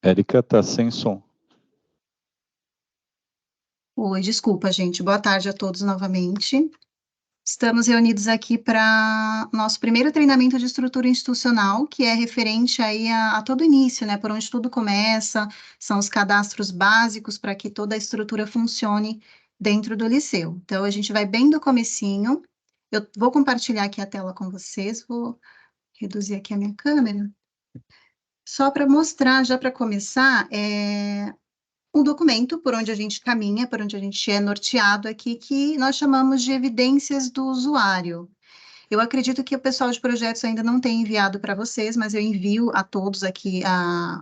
Érica tá sem som. Oi, desculpa, gente. Boa tarde a todos novamente. Estamos reunidos aqui para nosso primeiro treinamento de estrutura institucional, que é referente aí a todo o início, né? Por onde tudo começa, são os cadastros básicos para que toda a estrutura funcione dentro do liceu. Então, a gente vai bem do comecinho. Eu vou compartilhar aqui a tela com vocês, vou reduzir aqui a minha câmera. Só para mostrar, já para começar, um documento por onde a gente caminha, por onde a gente é norteado aqui, que nós chamamos de evidências do usuário. Eu acredito que o pessoal de projetos ainda não tem enviado para vocês, mas eu envio a todos aqui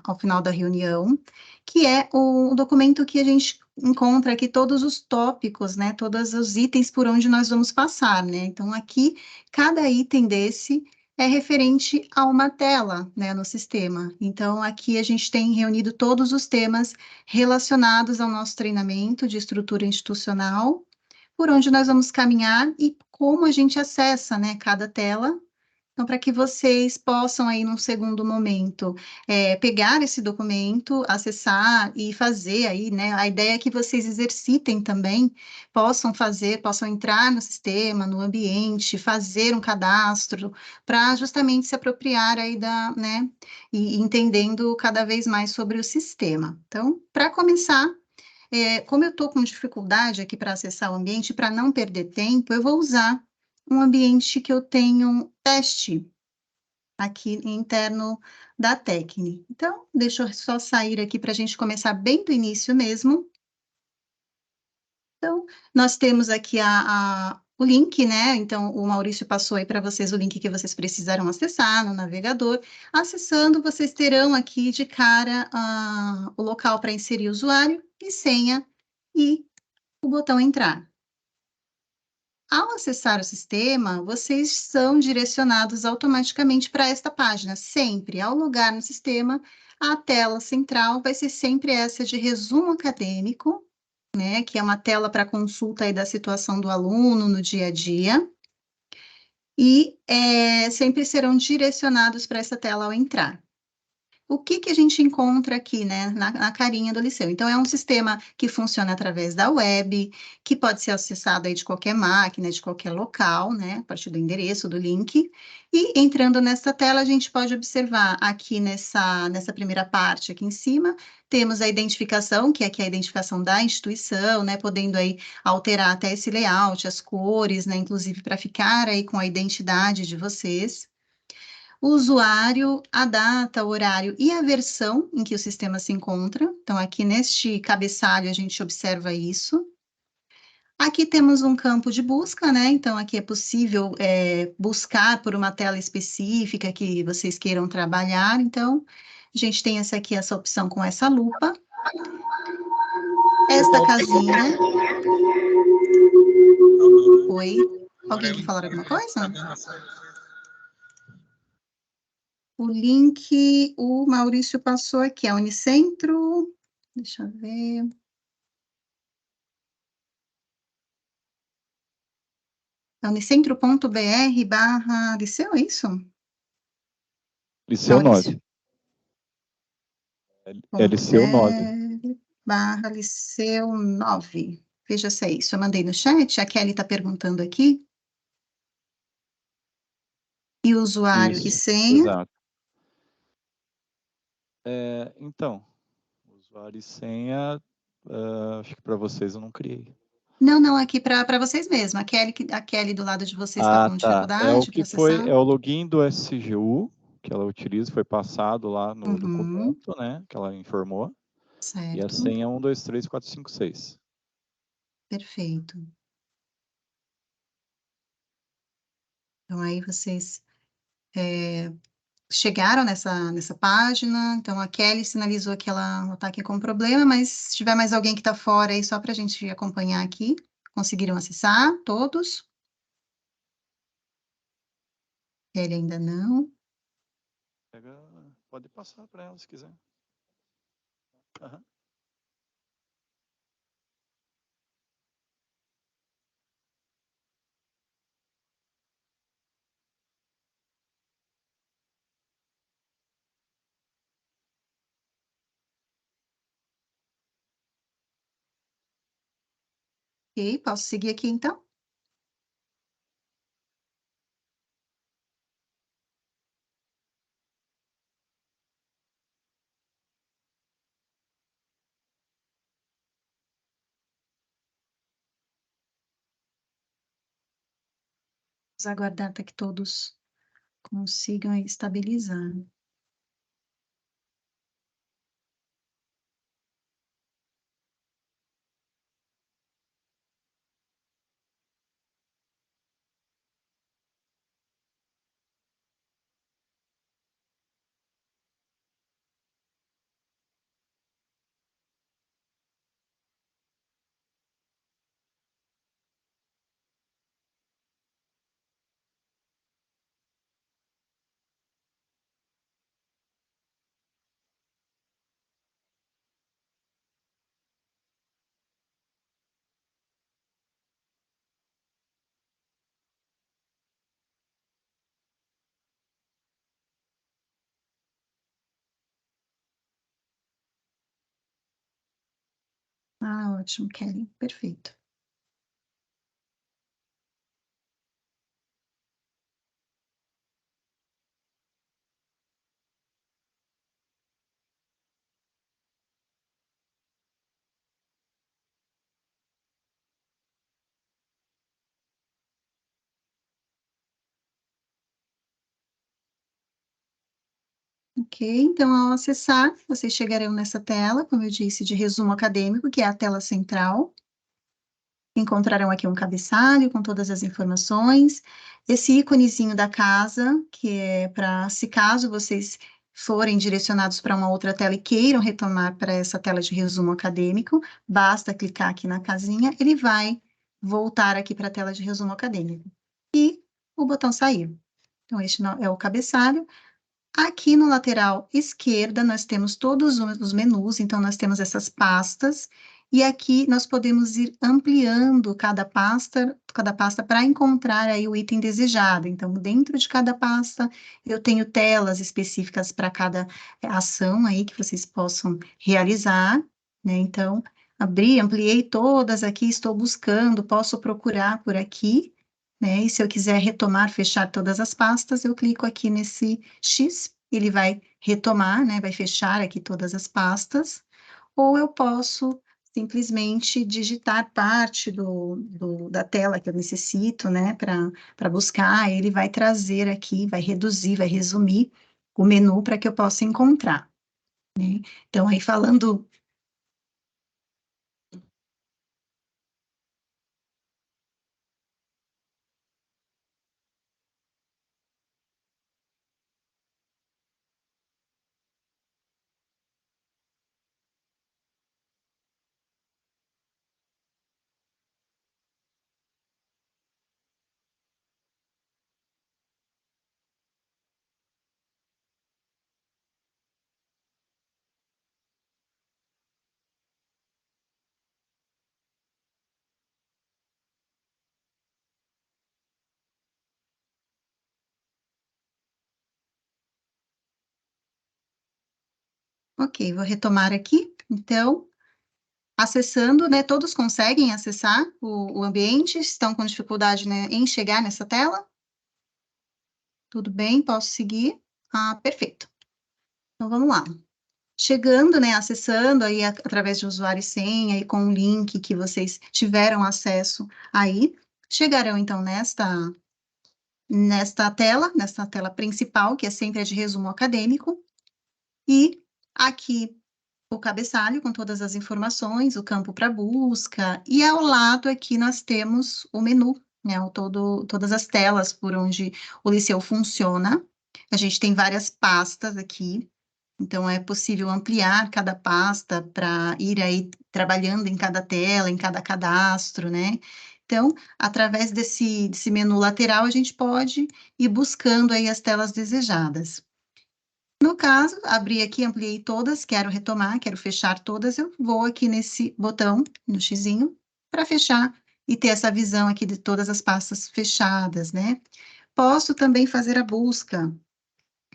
ao final da reunião, que é o documento que a gente encontra aqui todos os tópicos, né, todos os itens por onde nós vamos passar, né? Então, aqui, cada item desse é referente a uma tela, né, no sistema. Então, aqui a gente tem reunido todos os temas relacionados ao nosso treinamento de estrutura institucional, por onde nós vamos caminhar e como a gente acessa, né, cada tela. Então, para que vocês possam aí, num segundo momento, pegar esse documento, acessar e fazer aí, né, a ideia é que vocês exercitem também, possam fazer, possam entrar no sistema, no ambiente, fazer um cadastro, para justamente se apropriar aí né, e entendendo cada vez mais sobre o sistema. Então, para começar, como eu estou com dificuldade aqui para acessar o ambiente, para não perder tempo, eu vou usar um ambiente que eu tenho teste aqui interno da técnica. Então, deixa eu só sair aqui para a gente começar bem do início mesmo. Então, nós temos aqui o link, né? Então, o Maurício passou aí para vocês o link que vocês precisaram acessar no navegador. Acessando, vocês terão aqui de cara o local para inserir usuário e senha e o botão entrar. Ao acessar o sistema, vocês são direcionados automaticamente para esta página. Sempre, ao logar no sistema, a tela central vai ser sempre essa de resumo acadêmico, né, que é uma tela para consulta aí da situação do aluno no dia a dia, e sempre serão direcionados para essa tela ao entrar. O que a gente encontra aqui, né, na carinha do liceu? Então, é um sistema que funciona através da web, que pode ser acessado aí de qualquer máquina, de qualquer local, né, a partir do endereço, do link. E entrando nessa tela, a gente pode observar aqui nessa primeira parte aqui em cima, temos a identificação, que é aqui a identificação da instituição, né, podendo aí alterar até esse layout, as cores, né, inclusive para ficar aí com a identidade de vocês. O usuário, a data, o horário e a versão em que o sistema se encontra. Então, aqui neste cabeçalho, a gente observa isso. Aqui temos um campo de busca, né? Então, aqui é possível buscar por uma tela específica que vocês queiram trabalhar. Então, a gente tem essa opção com essa lupa. Esta casinha. Oi? Alguém quer falar alguma coisa? O link, o Maurício passou aqui, a Unicentro. Deixa eu ver. É unicentro.br/liceu, é isso? Liceu Maurício? 9. É Liceu 9. .br/liceu 9. Veja se é isso. Eu mandei no chat, a Kelly está perguntando aqui. E o usuário e Isso, senha. exato. Então, usuário e senha, acho que para vocês eu não criei. Não, aqui para vocês mesmos. A Kelly do lado de vocês está Ah, com tá. É o dificuldade para que foi, acessar? é o login do SGU que ela utiliza, foi passado lá no Uhum, documento, né, que ela informou. E a certo, senha é 1, 2, 3, 4, 5, 6. perfeito. Então, aí vocês chegaram nessa página, então a Kelly sinalizou que ela está aqui com problema, mas se tiver mais alguém que está fora aí, só para a gente acompanhar aqui, conseguiram acessar todos? Kelly ainda não. Pode passar para ela se quiser. Uhum. Ok, posso seguir aqui, então? Vamos aguardar até que todos consigam aí estabilizar. Ah, ótimo, Kelly, perfeito. Ok, então ao acessar, vocês chegarão nessa tela, como eu disse, de resumo acadêmico, que é a tela central. Encontrarão aqui um cabeçalho com todas as informações, esse íconezinho da casa, que é para, se caso vocês forem direcionados para uma outra tela e queiram retomar para essa tela de resumo acadêmico, basta clicar aqui na casinha, ele vai voltar aqui para a tela de resumo acadêmico. E o botão sair. Então, este é o cabeçalho. Aqui no lateral esquerda, nós temos todos os menus, então nós temos essas pastas, e aqui nós podemos ir ampliando cada pasta para encontrar aí o item desejado. Então, dentro de cada pasta, eu tenho telas específicas para cada ação aí que vocês possam realizar, né? Então, abri, ampliei todas aqui, estou buscando, posso procurar por aqui, né? E se eu quiser retomar, fechar todas as pastas, eu clico aqui nesse X, ele vai retomar, né? Vai fechar aqui todas as pastas, ou eu posso simplesmente digitar parte da tela que eu necessito, né? Para buscar, ele vai trazer aqui, vai reduzir, vai resumir o menu para que eu possa encontrar, né? Então, aí falando. Ok, vou retomar aqui. Então, acessando, né? Todos conseguem acessar o ambiente? Estão com dificuldade, né, em chegar nessa tela? Tudo bem, posso seguir? Ah, perfeito. Então, vamos lá. Chegando, né, acessando aí através de usuário e senha e com o link que vocês tiveram acesso aí, chegarão, então, nesta tela principal, que é sempre a de resumo acadêmico, e aqui o cabeçalho com todas as informações, o campo para busca, e ao lado aqui nós temos o menu, né, todas as telas por onde o Liceu funciona. A gente tem várias pastas aqui, então é possível ampliar cada pasta para ir aí trabalhando em cada tela, em cada cadastro, né? Então, através desse menu lateral, a gente pode ir buscando aí as telas desejadas. No caso, abri aqui, ampliei todas, quero retomar, quero fechar todas, eu vou aqui nesse botão, no xizinho, para fechar e ter essa visão aqui de todas as pastas fechadas, né? Posso também fazer a busca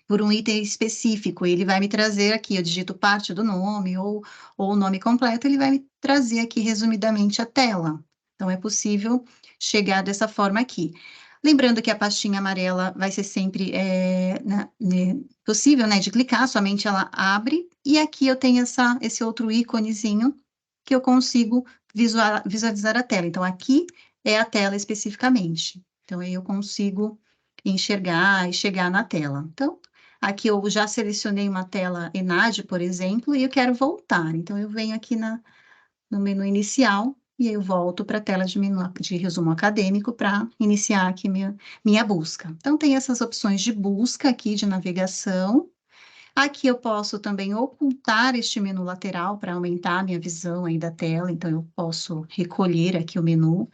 por um item específico, ele vai me trazer aqui, eu digito parte do nome ou o nome completo, ele vai me trazer aqui resumidamente a tela. Então, é possível chegar dessa forma aqui. Lembrando que a pastinha amarela vai ser sempre possível, né, de clicar, somente ela abre, e aqui eu tenho esse outro íconezinho que eu consigo visualizar a tela. Então, aqui é a tela especificamente. Então, aí eu consigo enxergar e chegar na tela. Então, aqui eu já selecionei uma tela ENAD, por exemplo, e eu quero voltar. Então, eu venho aqui no menu inicial, e eu volto para a tela de resumo acadêmico para iniciar aqui minha busca. Então, tem essas opções de busca aqui, de navegação. Aqui eu posso também ocultar este menu lateral para aumentar a minha visão aí da tela, então eu posso recolher aqui o menu.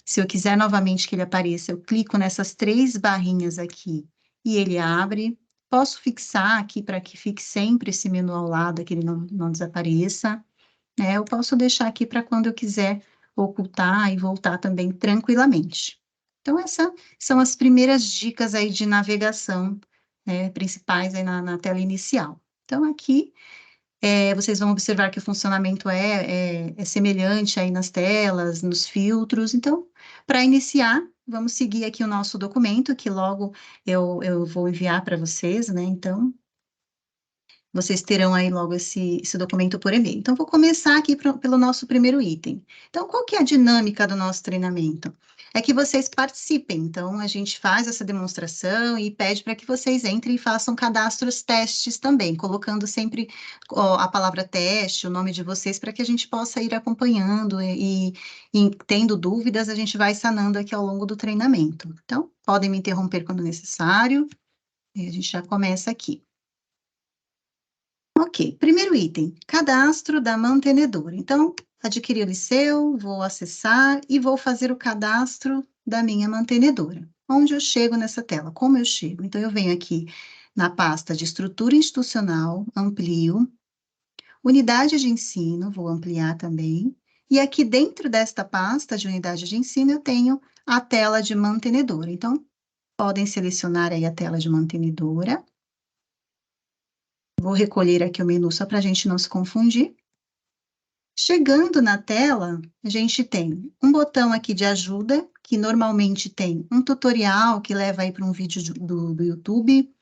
Se eu quiser novamente que ele apareça, eu clico nessas 3 barrinhas aqui e ele abre. Posso fixar aqui para que fique sempre esse menu ao lado, que ele não desapareça. Eu posso deixar aqui para quando eu quiser ocultar e voltar também tranquilamente. Então, essas são as primeiras dicas aí de navegação, principais aí na tela inicial. Então, aqui, vocês vão observar que o funcionamento é semelhante aí nas telas, nos filtros. Então, para iniciar, vamos seguir aqui o nosso documento, que logo eu vou enviar para vocês, né? Então, vocês terão aí logo esse documento por e-mail. Então, vou começar aqui pelo nosso primeiro item. Então, qual que é a dinâmica do nosso treinamento? É que vocês participem. Então, a gente faz essa demonstração e pede para que vocês entrem e façam cadastros testes também, colocando sempre a palavra teste, o nome de vocês, para que a gente possa ir acompanhando e tendo dúvidas, a gente vai sanando aqui ao longo do treinamento. Então, podem me interromper quando necessário, e a gente já começa aqui. Ok, primeiro item, cadastro da mantenedora. Então, adquiri o Liceu, vou acessar e vou fazer o cadastro da minha mantenedora. Onde eu chego nessa tela? Como eu chego? Então, eu venho aqui na pasta de estrutura institucional, amplio, unidade de ensino, vou ampliar também, e aqui dentro desta pasta de unidade de ensino, eu tenho a tela de mantenedora. Então, podem selecionar aí a tela de mantenedora. Vou recolher aqui o menu só para a gente não se confundir. Chegando na tela, a gente tem um botão aqui de ajuda, que normalmente tem um tutorial que leva aí para um vídeo do YouTube,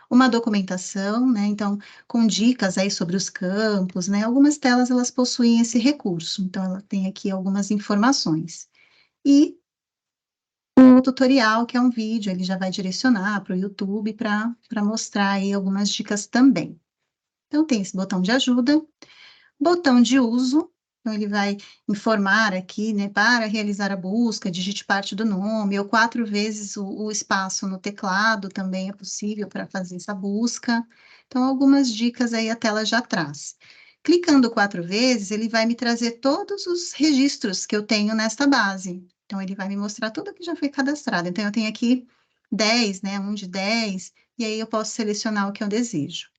uma documentação, né? Então, com dicas aí sobre os campos, né? Algumas telas, elas possuem esse recurso, então, ela tem aqui algumas informações. E o tutorial, que é um vídeo, ele já vai direcionar para o YouTube para mostrar aí algumas dicas também. Então, tem esse botão de ajuda, botão de uso, então ele vai informar aqui, né, para realizar a busca, digite parte do nome, ou 4 vezes o espaço no teclado também é possível para fazer essa busca. Então, algumas dicas aí a tela já traz. Clicando 4 vezes, ele vai me trazer todos os registros que eu tenho nesta base. Então, ele vai me mostrar tudo que já foi cadastrado. Então, eu tenho aqui 10, né, 1 de 10, e aí eu posso selecionar o que eu desejo.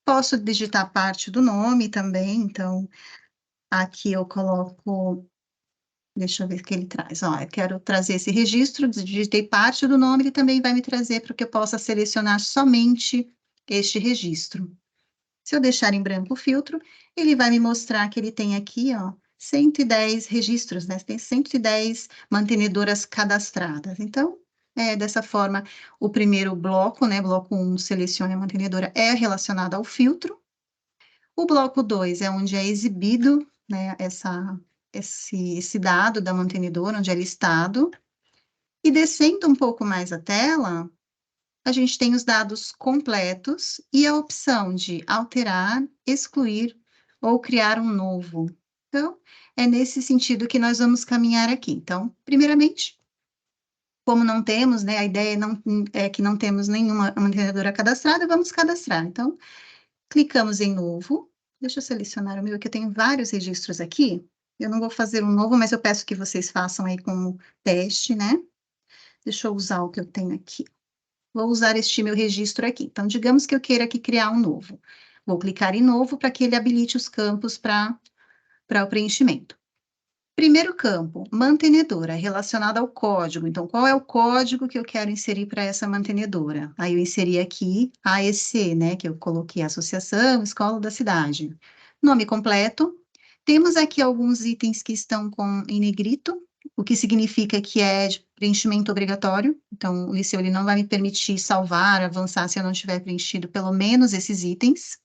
Posso digitar parte do nome também, então, aqui eu coloco, deixa eu ver o que ele traz, ó, eu quero trazer esse registro, digitei parte do nome, ele também vai me trazer para que eu possa selecionar somente este registro. Se eu deixar em branco o filtro, ele vai me mostrar que ele tem aqui, ó, 110 registros, né, tem 110 mantenedoras cadastradas, então, dessa forma, o primeiro bloco, né, bloco 1, selecione a mantenedora, é relacionado ao filtro. O bloco 2 é onde é exibido, né, esse dado da mantenedora, onde é listado. E descendo um pouco mais a tela, a gente tem os dados completos e a opção de alterar, excluir ou criar um novo. Então, é nesse sentido que nós vamos caminhar aqui. Então, primeiramente, como não temos, né, a ideia é que não temos nenhuma mantenedora cadastrada, vamos cadastrar. Então, clicamos em novo. Deixa eu selecionar o meu, que eu tenho vários registros aqui. Eu não vou fazer um novo, mas eu peço que vocês façam aí como teste, né? Deixa eu usar o que eu tenho aqui. Vou usar este meu registro aqui. Então, digamos que eu queira aqui criar um novo. Vou clicar em novo para que ele habilite os campos para o preenchimento. Primeiro campo, mantenedora, relacionada ao código. Então, qual é o código que eu quero inserir para essa mantenedora? Aí eu inseri aqui AEC, né, que eu coloquei Associação Escola da Cidade. Nome completo, Temos aqui alguns itens que estão em negrito, o que significa que é de preenchimento obrigatório. Então, o Liceu ele não vai me permitir salvar, avançar se eu não tiver preenchido pelo menos esses itens.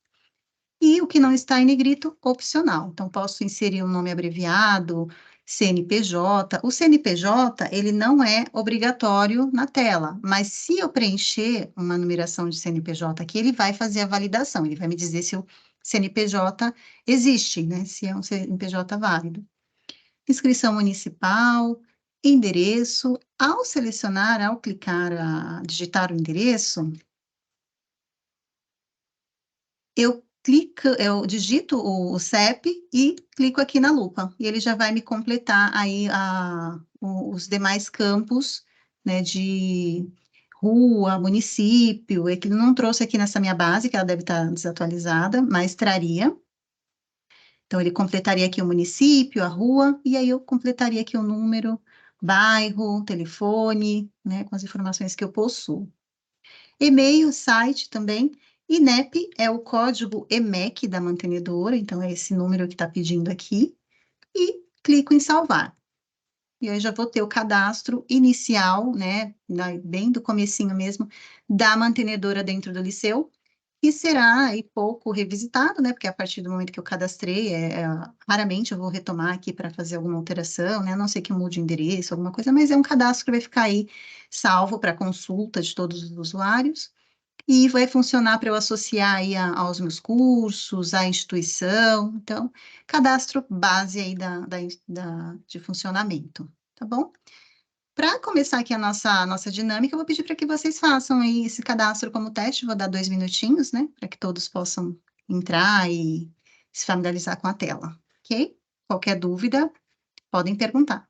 E o que não está em negrito, opcional. Então, posso inserir um nome abreviado, CNPJ. O CNPJ, ele não é obrigatório na tela, mas se eu preencher uma numeração de CNPJ aqui, ele vai fazer a validação, ele vai me dizer se o CNPJ existe, né? Se é um CNPJ válido. Inscrição municipal, endereço. Ao selecionar, ao clicar, digitar o endereço, eu digito o CEP e clico aqui na lupa, e ele já vai me completar aí os demais campos, né, de rua, município, é que ele não trouxe aqui nessa minha base, que ela deve estar desatualizada, mas traria. Então, ele completaria aqui o município, a rua, e aí eu completaria aqui o número, bairro, telefone, né, com as informações que eu possuo. E-mail, site também. INEP é o código EMEC da mantenedora, então é esse número que está pedindo aqui. E clico em salvar. E aí já vou ter o cadastro inicial, né, bem do comecinho mesmo, da mantenedora dentro do Liceu, e será aí pouco revisitado, né, porque a partir do momento que eu cadastrei, raramente eu vou retomar aqui para fazer alguma alteração, né, a não ser que eu mude o endereço, alguma coisa, mas é um cadastro que vai ficar aí salvo para consulta de todos os usuários, e vai funcionar para eu associar aí aos meus cursos, à instituição, então, cadastro base aí de funcionamento, tá bom? Para começar aqui a nossa dinâmica, eu vou pedir para que vocês façam aí esse cadastro como teste, vou dar 2 minutinhos, né, para que todos possam entrar e se familiarizar com a tela, ok? Qualquer dúvida, podem perguntar.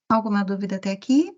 Alguma dúvida até aqui?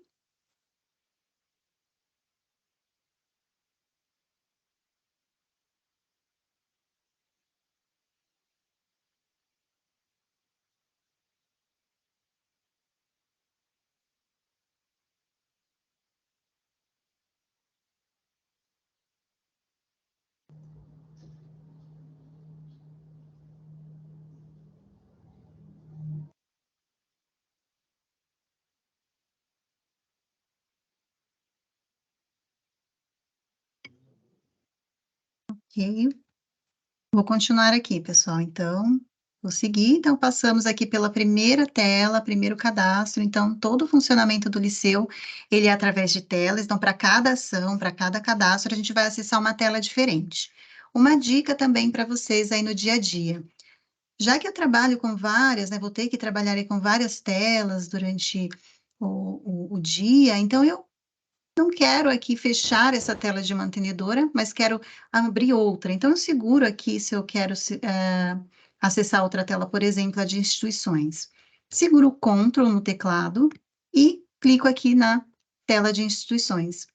Ok. Vou continuar aqui, pessoal. Então, vou seguir. Então, passamos aqui pela primeira tela, primeiro cadastro. Então, todo o funcionamento do Liceu, ele é através de telas. Então, para cada ação, para cada cadastro, a gente vai acessar uma tela diferente. Uma dica também para vocês aí no dia a dia. Já que eu trabalho com várias, né, vou ter que trabalhar aí com várias telas durante o dia, então eu não quero aqui fechar essa tela de mantenedora, mas quero abrir outra. Então, eu seguro aqui se eu quero acessar outra tela, por exemplo, a de instituições. Seguro o Ctrl no teclado e clico aqui na tela de instituições.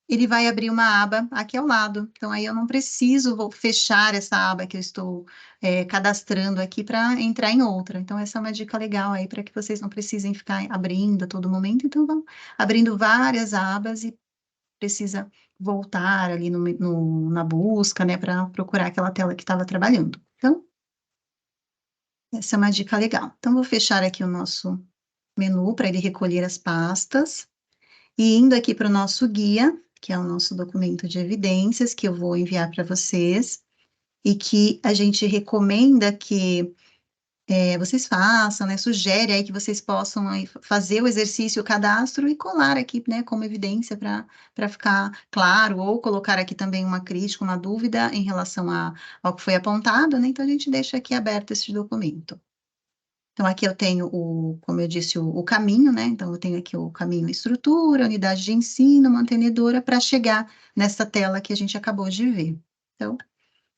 Ele vai abrir uma aba aqui ao lado. Então, aí eu não preciso vou fechar essa aba que eu estou cadastrando aqui para entrar em outra. Então, essa é uma dica legal aí para que vocês não precisem ficar abrindo a todo momento. Então, vão abrindo várias abas e precisa voltar ali na busca, né, para procurar aquela tela que estava trabalhando. Então, essa é uma dica legal. Então, vou fechar aqui o nosso menu para ele recolher as pastas. E indo aqui para o nosso guia, que é o nosso documento de evidências, que eu vou enviar para vocês, e que a gente recomenda que vocês façam, né? Sugere aí que vocês possam aí fazer o exercício, o cadastro e colar aqui, né, como evidência para ficar claro, ou colocar aqui também uma crítica, uma dúvida em relação ao que foi apontado, né? Então a gente deixa aqui aberto esse documento. Então, aqui eu tenho, como eu disse, o caminho, né? Então, eu tenho aqui o caminho estrutura, unidade de ensino, mantenedora, para chegar nessa tela que a gente acabou de ver. Então,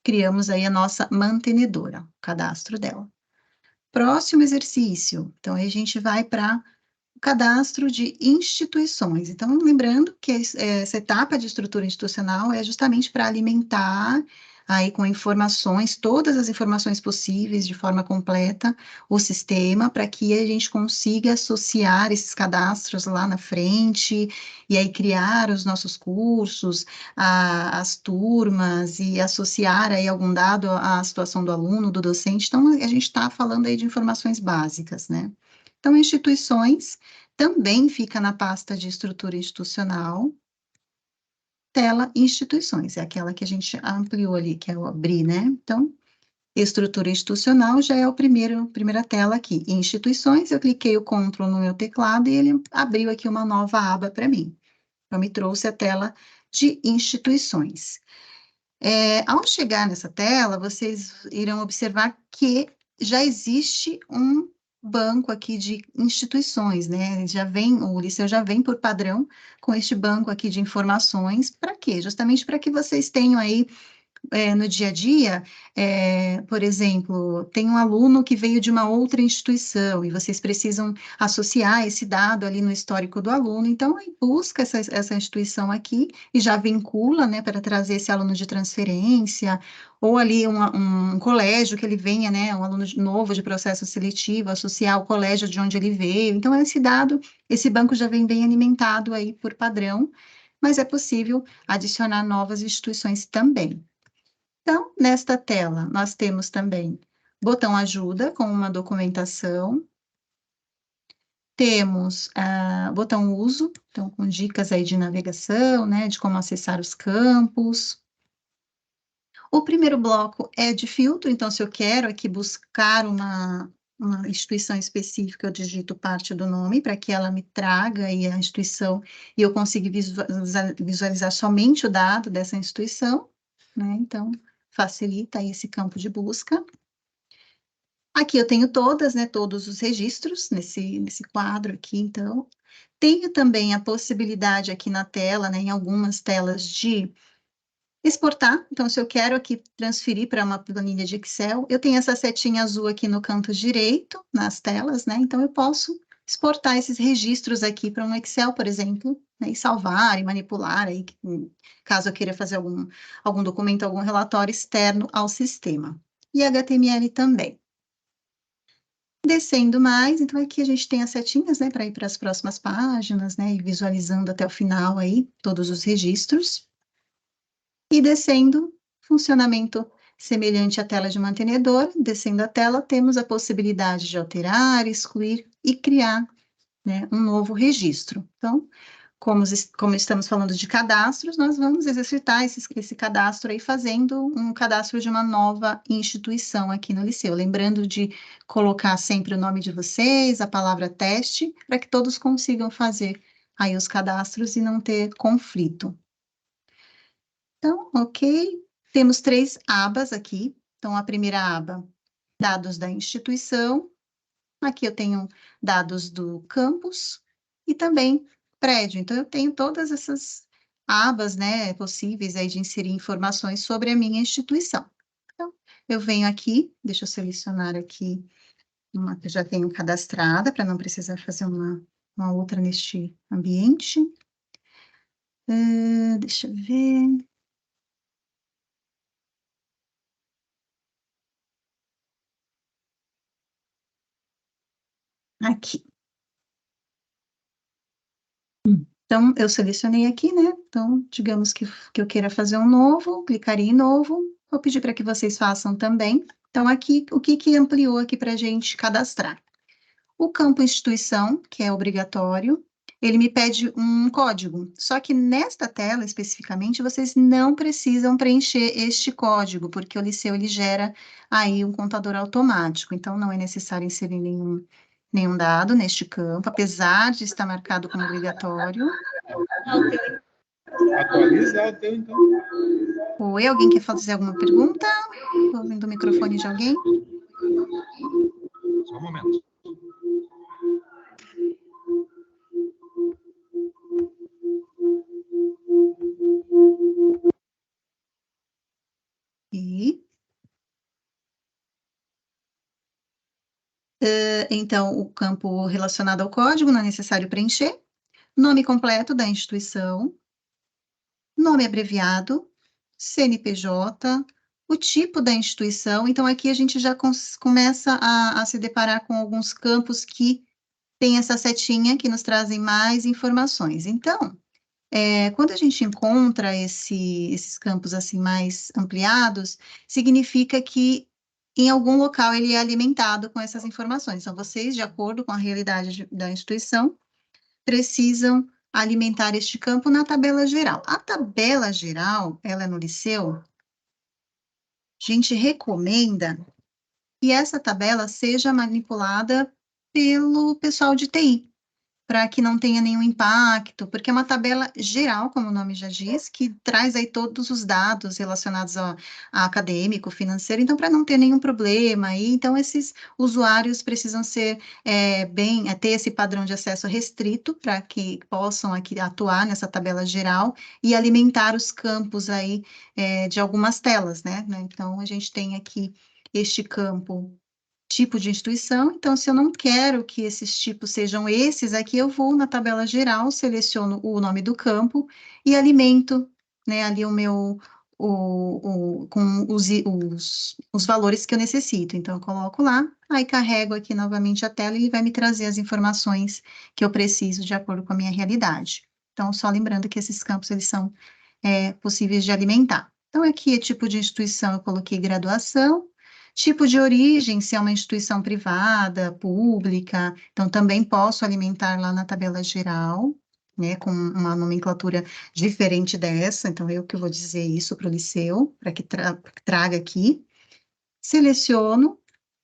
criamos aí a nossa mantenedora, o cadastro dela. Próximo exercício. Então, aí a gente vai para o cadastro de instituições. Então, lembrando que essa etapa de estrutura institucional é justamente para alimentar aí com informações, todas as informações possíveis de forma completa, o sistema, para que a gente consiga associar esses cadastros lá na frente, e aí criar os nossos cursos, as turmas, e associar aí algum dado à situação do aluno, do docente. Então, a gente está falando aí de informações básicas, né? Então, instituições também fica na pasta de estrutura institucional, tela instituições, é aquela que a gente ampliou ali, que é o abrir, né? Então, estrutura institucional já é primeira tela aqui. Em instituições, eu cliquei o Ctrl no meu teclado e ele abriu aqui uma nova aba para mim. Então, me trouxe a tela de instituições. Ao chegar nessa tela, vocês irão observar que já existe um banco aqui de instituições, né? O Liceu já vem por padrão com este banco aqui de informações. Para quê? Justamente para que vocês tenham aí no dia a dia, por exemplo, tem um aluno que veio de uma outra instituição e vocês precisam associar esse dado ali no histórico do aluno, então aí busca essa instituição aqui e já vincula, né, para trazer esse aluno de transferência, ou ali um colégio que ele venha, né, um aluno novo de processo seletivo, associar o colégio de onde ele veio, então esse dado, esse banco já vem bem alimentado aí por padrão, mas é possível adicionar novas instituições também. Então, nesta tela, nós temos também botão ajuda com uma documentação, temos botão uso, então com dicas aí de navegação, né, de como acessar os campos. O primeiro bloco é de filtro, então se eu quero aqui buscar uma instituição específica, eu digito parte do nome para que ela me traga aí a instituição e eu consiga visualizar somente o dado dessa instituição, né, então facilita aí esse campo de busca. Aqui eu tenho todas, né, todos os registros nesse quadro aqui, então. Tenho também a possibilidade aqui na tela, né, em algumas telas, de exportar. Então, se eu quero aqui transferir para uma planilha de Excel, eu tenho essa setinha azul aqui no canto direito, nas telas, né, então eu posso exportar esses registros aqui para um Excel, por exemplo, né, e salvar e manipular aí, caso eu queira fazer algum documento, algum relatório externo ao sistema. E HTML também. Descendo mais, então aqui a gente tem as setinhas, né, para ir para as próximas páginas, né, e visualizando até o final aí todos os registros. E descendo, funcionamento semelhante à tela de mantenedor, descendo a tela, temos a possibilidade de alterar, excluir e criar, né, um novo registro. Então, como estamos falando de cadastros, nós vamos exercitar esse cadastro aí, fazendo um cadastro de uma nova instituição aqui no Liceu. Lembrando de colocar sempre o nome de vocês, a palavra teste, para que todos consigam fazer aí os cadastros e não ter conflito. Então, ok. Temos 3 abas aqui. Então, a primeira aba, dados da instituição. Aqui eu tenho dados do campus e também prédio. Então, eu tenho todas essas abas, né, possíveis aí de inserir informações sobre a minha instituição. Então, eu venho aqui, deixa eu selecionar aqui uma que eu já tenho cadastrada, para não precisar fazer uma outra neste ambiente. Deixa eu ver. Aqui. Então, eu selecionei aqui, né? Então, digamos que eu queira fazer um novo, clicaria em novo, vou pedir para que vocês façam também. Então, aqui, o que ampliou aqui para a gente cadastrar? O campo instituição, que é obrigatório, ele me pede um código. Só que nesta tela, especificamente, vocês não precisam preencher este código, porque o Liceu, ele gera aí um contador automático. Então, não é necessário inserir nenhum dado neste campo, apesar de estar marcado como obrigatório. Atualizar o teu, então. Oi, alguém quer fazer alguma pergunta? Estou ouvindo o microfone de alguém? Só um momento. E, então, o campo relacionado ao código não é necessário preencher. Nome completo da instituição, nome abreviado, CNPJ, o tipo da instituição. Então, aqui a gente já começa a se deparar com alguns campos que tem essa setinha que nos trazem mais informações. Então, quando a gente encontra esses campos assim mais ampliados, significa que em algum local ele é alimentado com essas informações. Então, vocês, de acordo com a realidade da instituição, precisam alimentar este campo na tabela geral. A tabela geral, ela é no Liceu, a gente recomenda que essa tabela seja manipulada pelo pessoal de TI, para que não tenha nenhum impacto, porque é uma tabela geral, como o nome já diz, que traz aí todos os dados relacionados a acadêmico, financeiro, então, para não ter nenhum problema aí, então, esses usuários precisam ser ter esse padrão de acesso restrito, para que possam aqui atuar nessa tabela geral e alimentar os campos aí de algumas telas, né? Então, a gente tem aqui este campo tipo de instituição, então, se eu não quero que esses tipos sejam esses, aqui eu vou na tabela geral, seleciono o nome do campo e alimento, né, ali com os valores que eu necessito. Então, eu coloco lá, aí carrego aqui novamente a tela e ele vai me trazer as informações que eu preciso de acordo com a minha realidade. Então, só lembrando que esses campos, eles são possíveis de alimentar. Então, aqui é tipo de instituição, eu coloquei graduação, tipo de origem, se é uma instituição privada, pública, então também posso alimentar lá na tabela geral, né, com uma nomenclatura diferente dessa, então eu que vou dizer isso para o Liceu, para que traga aqui. Seleciono,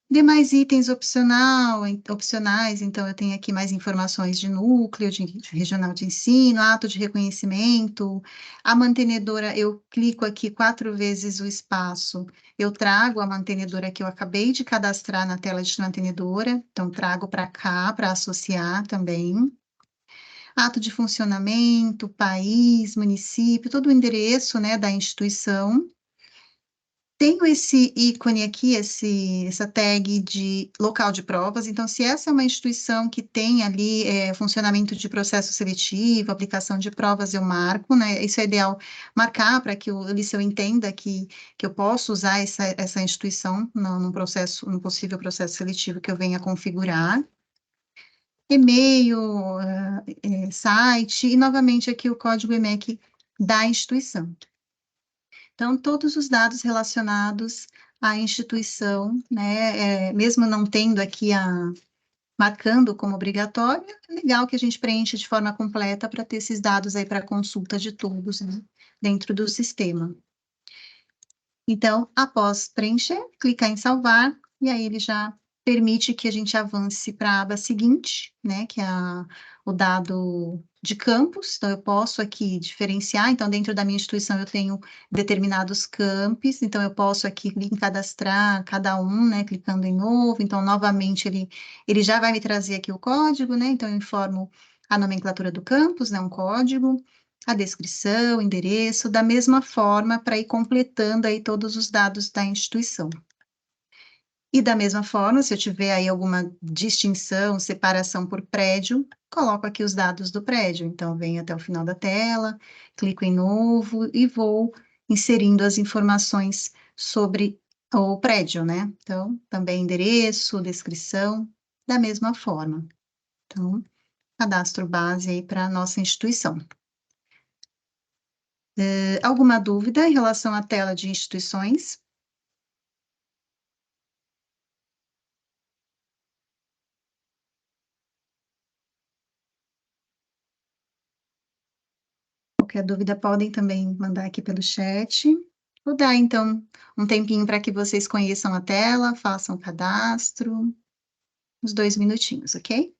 demais itens opcionais, então eu tenho aqui mais informações de núcleo, de regional de ensino, ato de reconhecimento, a mantenedora, eu clico aqui 4 vezes o espaço, eu trago a mantenedora que eu acabei de cadastrar na tela de mantenedora, então trago para cá, para associar também. Ato de funcionamento, país, município, todo o endereço, né, da instituição. Tenho esse ícone aqui, essa tag de local de provas, então, se essa é uma instituição que tem ali funcionamento de processo seletivo, aplicação de provas, eu marco, né? Isso é ideal marcar para que o Liceu entenda que eu posso usar essa instituição num possível processo seletivo que eu venha configurar. E-mail, site, e novamente aqui o código EMEC da instituição. Então, todos os dados relacionados à instituição, né, mesmo não tendo aqui marcando como obrigatório, é legal que a gente preencha de forma completa para ter esses dados aí para consulta de todos, né, dentro do sistema. Então, após preencher, clicar em salvar, e aí ele já permite que a gente avance para a aba seguinte, né, que é o dado de campos. Então, eu posso aqui diferenciar, então, dentro da minha instituição eu tenho determinados campos, então eu posso aqui cadastrar cada um, né, clicando em novo, então, novamente, ele já vai me trazer aqui o código, né, então eu informo a nomenclatura do campus, né, um código, a descrição, o endereço, da mesma forma para ir completando aí todos os dados da instituição. E da mesma forma, se eu tiver aí alguma distinção, separação por prédio, coloco aqui os dados do prédio. Então, venho até o final da tela, clico em novo e vou inserindo as informações sobre o prédio, né? Então, também endereço, descrição, da mesma forma. Então, cadastro base aí para a nossa instituição. Alguma dúvida em relação à tela de instituições? Qualquer dúvida podem também mandar aqui pelo chat. Vou dar, então, um tempinho para que vocês conheçam a tela, façam o cadastro, uns 2 minutinhos, ok?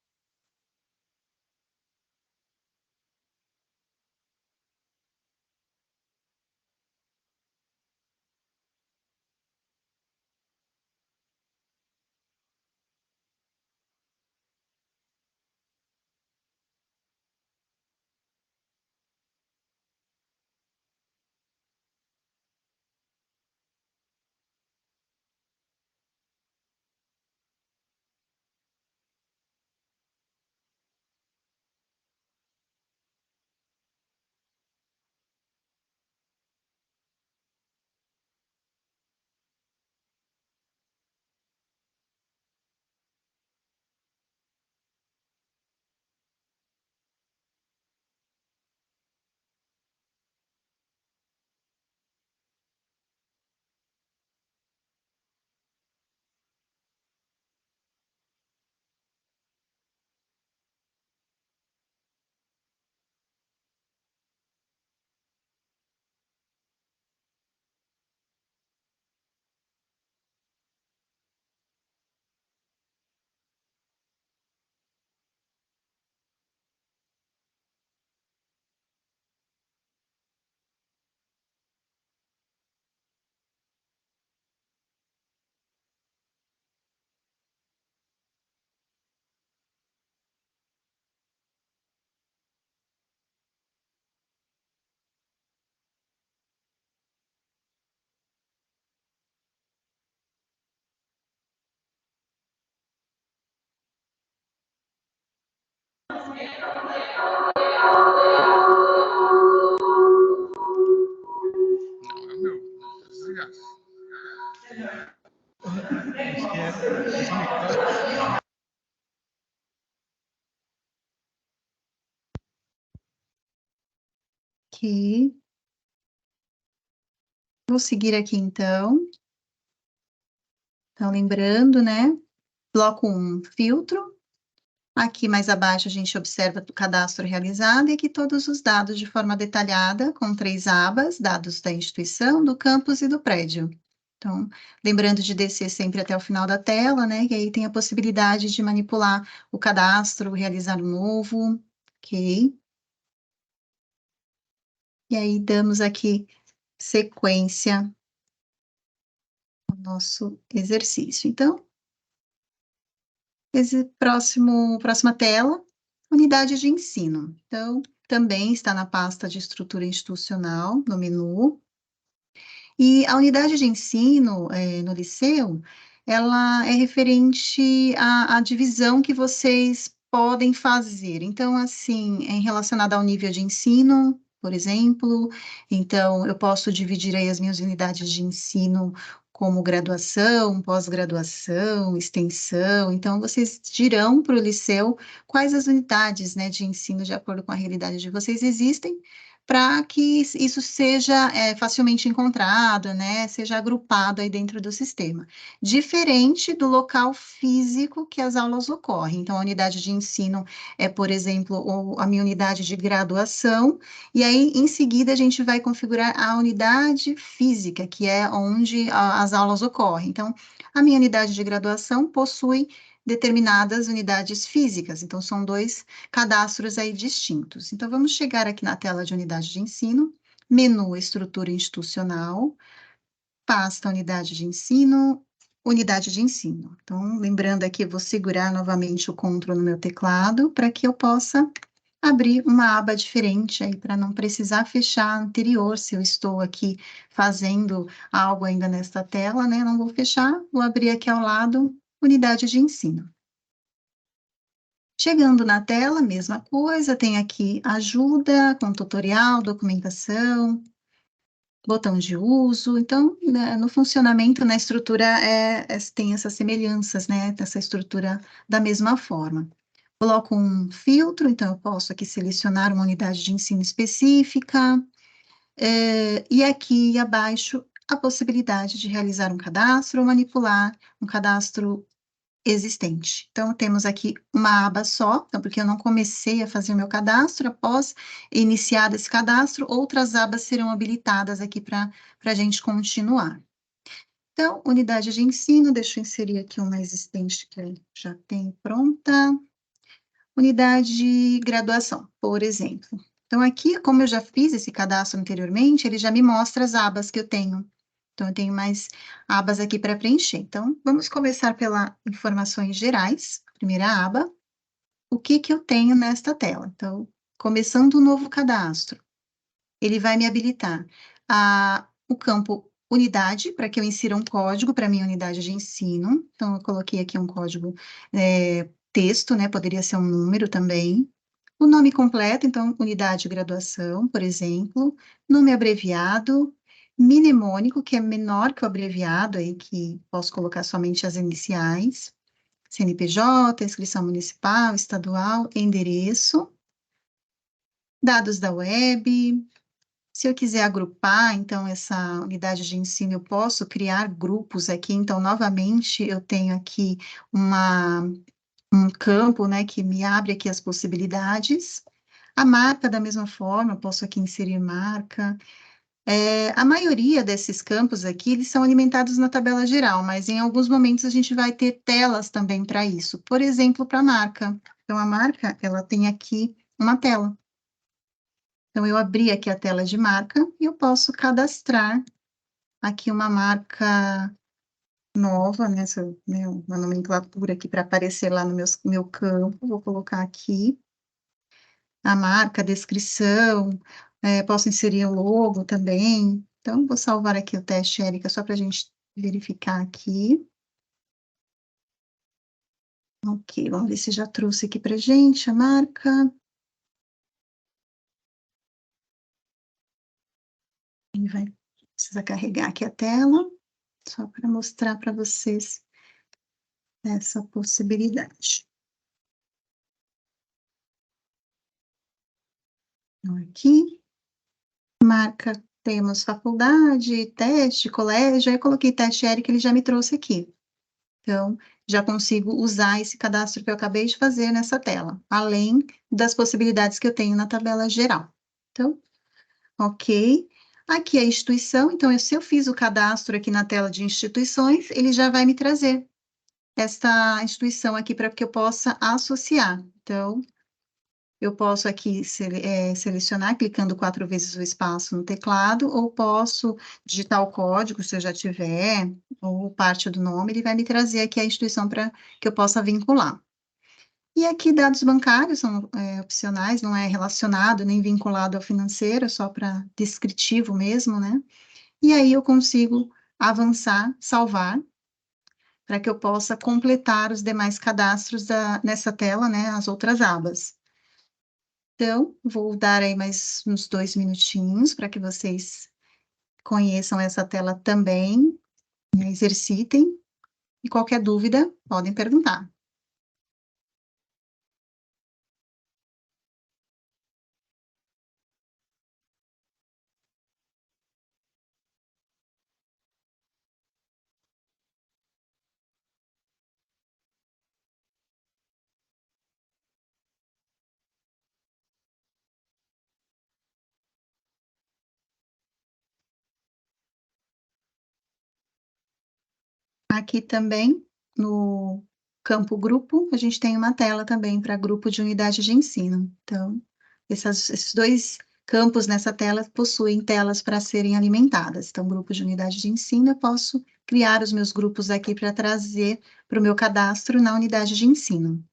Ok. Vou seguir aqui, então. Então, lembrando, né? Bloco 1, filtro. Aqui mais abaixo a gente observa o cadastro realizado e aqui todos os dados de forma detalhada, com 3 abas, dados da instituição, do campus e do prédio. Então, lembrando de descer sempre até o final da tela, né? E aí tem a possibilidade de manipular o cadastro, realizar um novo, ok? E aí damos aqui sequência ao nosso exercício. Então, próxima tela, unidade de ensino. Então, também está na pasta de estrutura institucional, no menu. E a unidade de ensino, no Liceu, ela é referente à divisão que vocês podem fazer. Então, assim, é relacionada ao nível de ensino, por exemplo, então eu posso dividir aí as minhas unidades de ensino como graduação, pós-graduação, extensão. Então, vocês dirão para o Liceu quais as unidades, né, de ensino de acordo com a realidade de vocês existem, para que isso seja facilmente encontrado, né, seja agrupado aí dentro do sistema. Diferente do local físico que as aulas ocorrem. Então, a unidade de ensino é, por exemplo, a minha unidade de graduação, e aí, em seguida, a gente vai configurar a unidade física, que é onde as aulas ocorrem. Então, a minha unidade de graduação possui determinadas unidades físicas, então são 2 cadastros aí distintos. Então, vamos chegar aqui na tela de unidade de ensino, menu estrutura institucional, pasta unidade de ensino, unidade de ensino. Então, lembrando aqui, eu vou segurar novamente o Ctrl no meu teclado para que eu possa abrir uma aba diferente aí, para não precisar fechar a anterior, se eu estou aqui fazendo algo ainda nesta tela, né? Não vou fechar, vou abrir aqui ao lado, unidade de ensino. Chegando na tela, mesma coisa, tem aqui ajuda, com tutorial, documentação, botão de uso. Então, né, no funcionamento, na estrutura, tem essas semelhanças, né? Essa estrutura da mesma forma. Coloco um filtro, então eu posso aqui selecionar uma unidade de ensino específica, e aqui abaixo a possibilidade de realizar um cadastro ou manipular um cadastro existente. Então, temos aqui uma aba só, então, porque eu não comecei a fazer meu cadastro, após iniciado esse cadastro, outras abas serão habilitadas aqui para a gente continuar. Então, unidade de ensino, deixa eu inserir aqui uma existente que eu já tenho pronta. Unidade de graduação, por exemplo. Então, aqui, como eu já fiz esse cadastro anteriormente, ele já me mostra as abas que eu tenho. Então, eu tenho mais abas aqui para preencher. Então, vamos começar pela informações gerais, primeira aba. O que que eu tenho nesta tela? Então, começando um novo cadastro, ele vai me habilitar o campo unidade, para que eu insira um código para minha unidade de ensino. Então, eu coloquei aqui um código texto, né? Poderia ser um número também. O nome completo, então, unidade de graduação, por exemplo. Nome abreviado. Mnemônico, que é menor que o abreviado, aí, que posso colocar somente as iniciais. CNPJ, inscrição municipal, estadual, endereço. Dados da web. Se eu quiser agrupar, então, essa unidade de ensino, eu posso criar grupos aqui. Então, novamente, eu tenho aqui um campo, né, que me abre aqui as possibilidades. A marca, da mesma forma, eu posso aqui inserir marca. A maioria desses campos aqui, eles são alimentados na tabela geral, mas em alguns momentos a gente vai ter telas também para isso. Por exemplo, para a marca. Então, a marca, ela tem aqui uma tela. Então, eu abri aqui a tela de marca e eu posso cadastrar aqui uma marca nova, né, uma nomenclatura aqui para aparecer lá no meu campo. Vou colocar aqui a marca, a descrição, posso inserir o logo também. Então, vou salvar aqui o teste, Érica, só para a gente verificar aqui. Ok, vamos ver se já trouxe aqui para gente a marca. E vai precisar carregar aqui a tela, só para mostrar para vocês essa possibilidade. Então, aqui, marca, temos faculdade, teste, colégio, aí eu coloquei teste Érica, ele já me trouxe aqui. Então, já consigo usar esse cadastro que eu acabei de fazer nessa tela, além das possibilidades que eu tenho na tabela geral. Então, ok. Aqui é a instituição, então, se eu fiz o cadastro aqui na tela de instituições, ele já vai me trazer esta instituição aqui para que eu possa associar. Então, eu posso aqui selecionar, clicando 4 vezes o espaço no teclado, ou posso digitar o código, se eu já tiver, ou parte do nome, ele vai me trazer aqui a instituição para que eu possa vincular. E aqui, dados bancários são opcionais, não é relacionado nem vinculado ao financeiro, é só para descritivo mesmo, né? E aí eu consigo avançar, salvar, para que eu possa completar os demais cadastros nessa tela, né, as outras abas. Então, vou dar aí mais uns 2 minutinhos para que vocês conheçam essa tela também, né, exercitem, e qualquer dúvida, podem perguntar. Aqui também, no campo grupo, a gente tem uma tela também para grupo de unidade de ensino. Então, esses 2 campos nessa tela possuem telas para serem alimentadas. Então, grupo de unidade de ensino, eu posso criar os meus grupos aqui para trazer para o meu cadastro na unidade de ensino.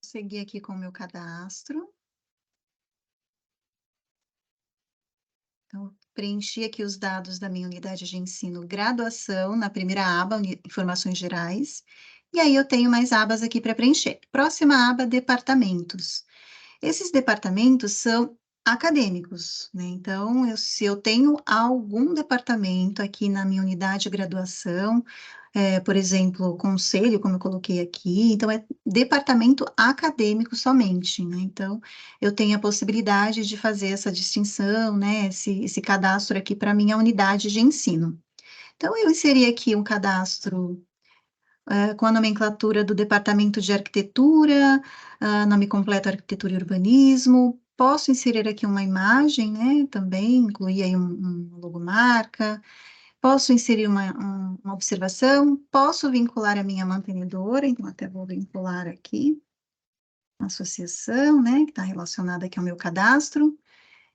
seguir aqui com o meu cadastro. Então, preenchi aqui os dados da minha unidade de ensino graduação, na primeira aba, informações gerais. E aí eu tenho mais abas aqui para preencher. Próxima aba, departamentos. Esses departamentos são acadêmicos, né? Então, se eu tenho algum departamento aqui na minha unidade de graduação, por exemplo, conselho, como eu coloquei aqui, então é departamento acadêmico somente, né? Então, eu tenho a possibilidade de fazer essa distinção, né? Esse cadastro aqui para minha unidade de ensino. Então, eu inseri aqui um cadastro com a nomenclatura do Departamento de Arquitetura, nome completo Arquitetura e Urbanismo. Posso inserir aqui uma imagem, né? Também incluir aí uma logomarca. Posso inserir uma observação. Posso vincular a minha mantenedora, então até vou vincular aqui a associação, né? Que está relacionada aqui ao meu cadastro.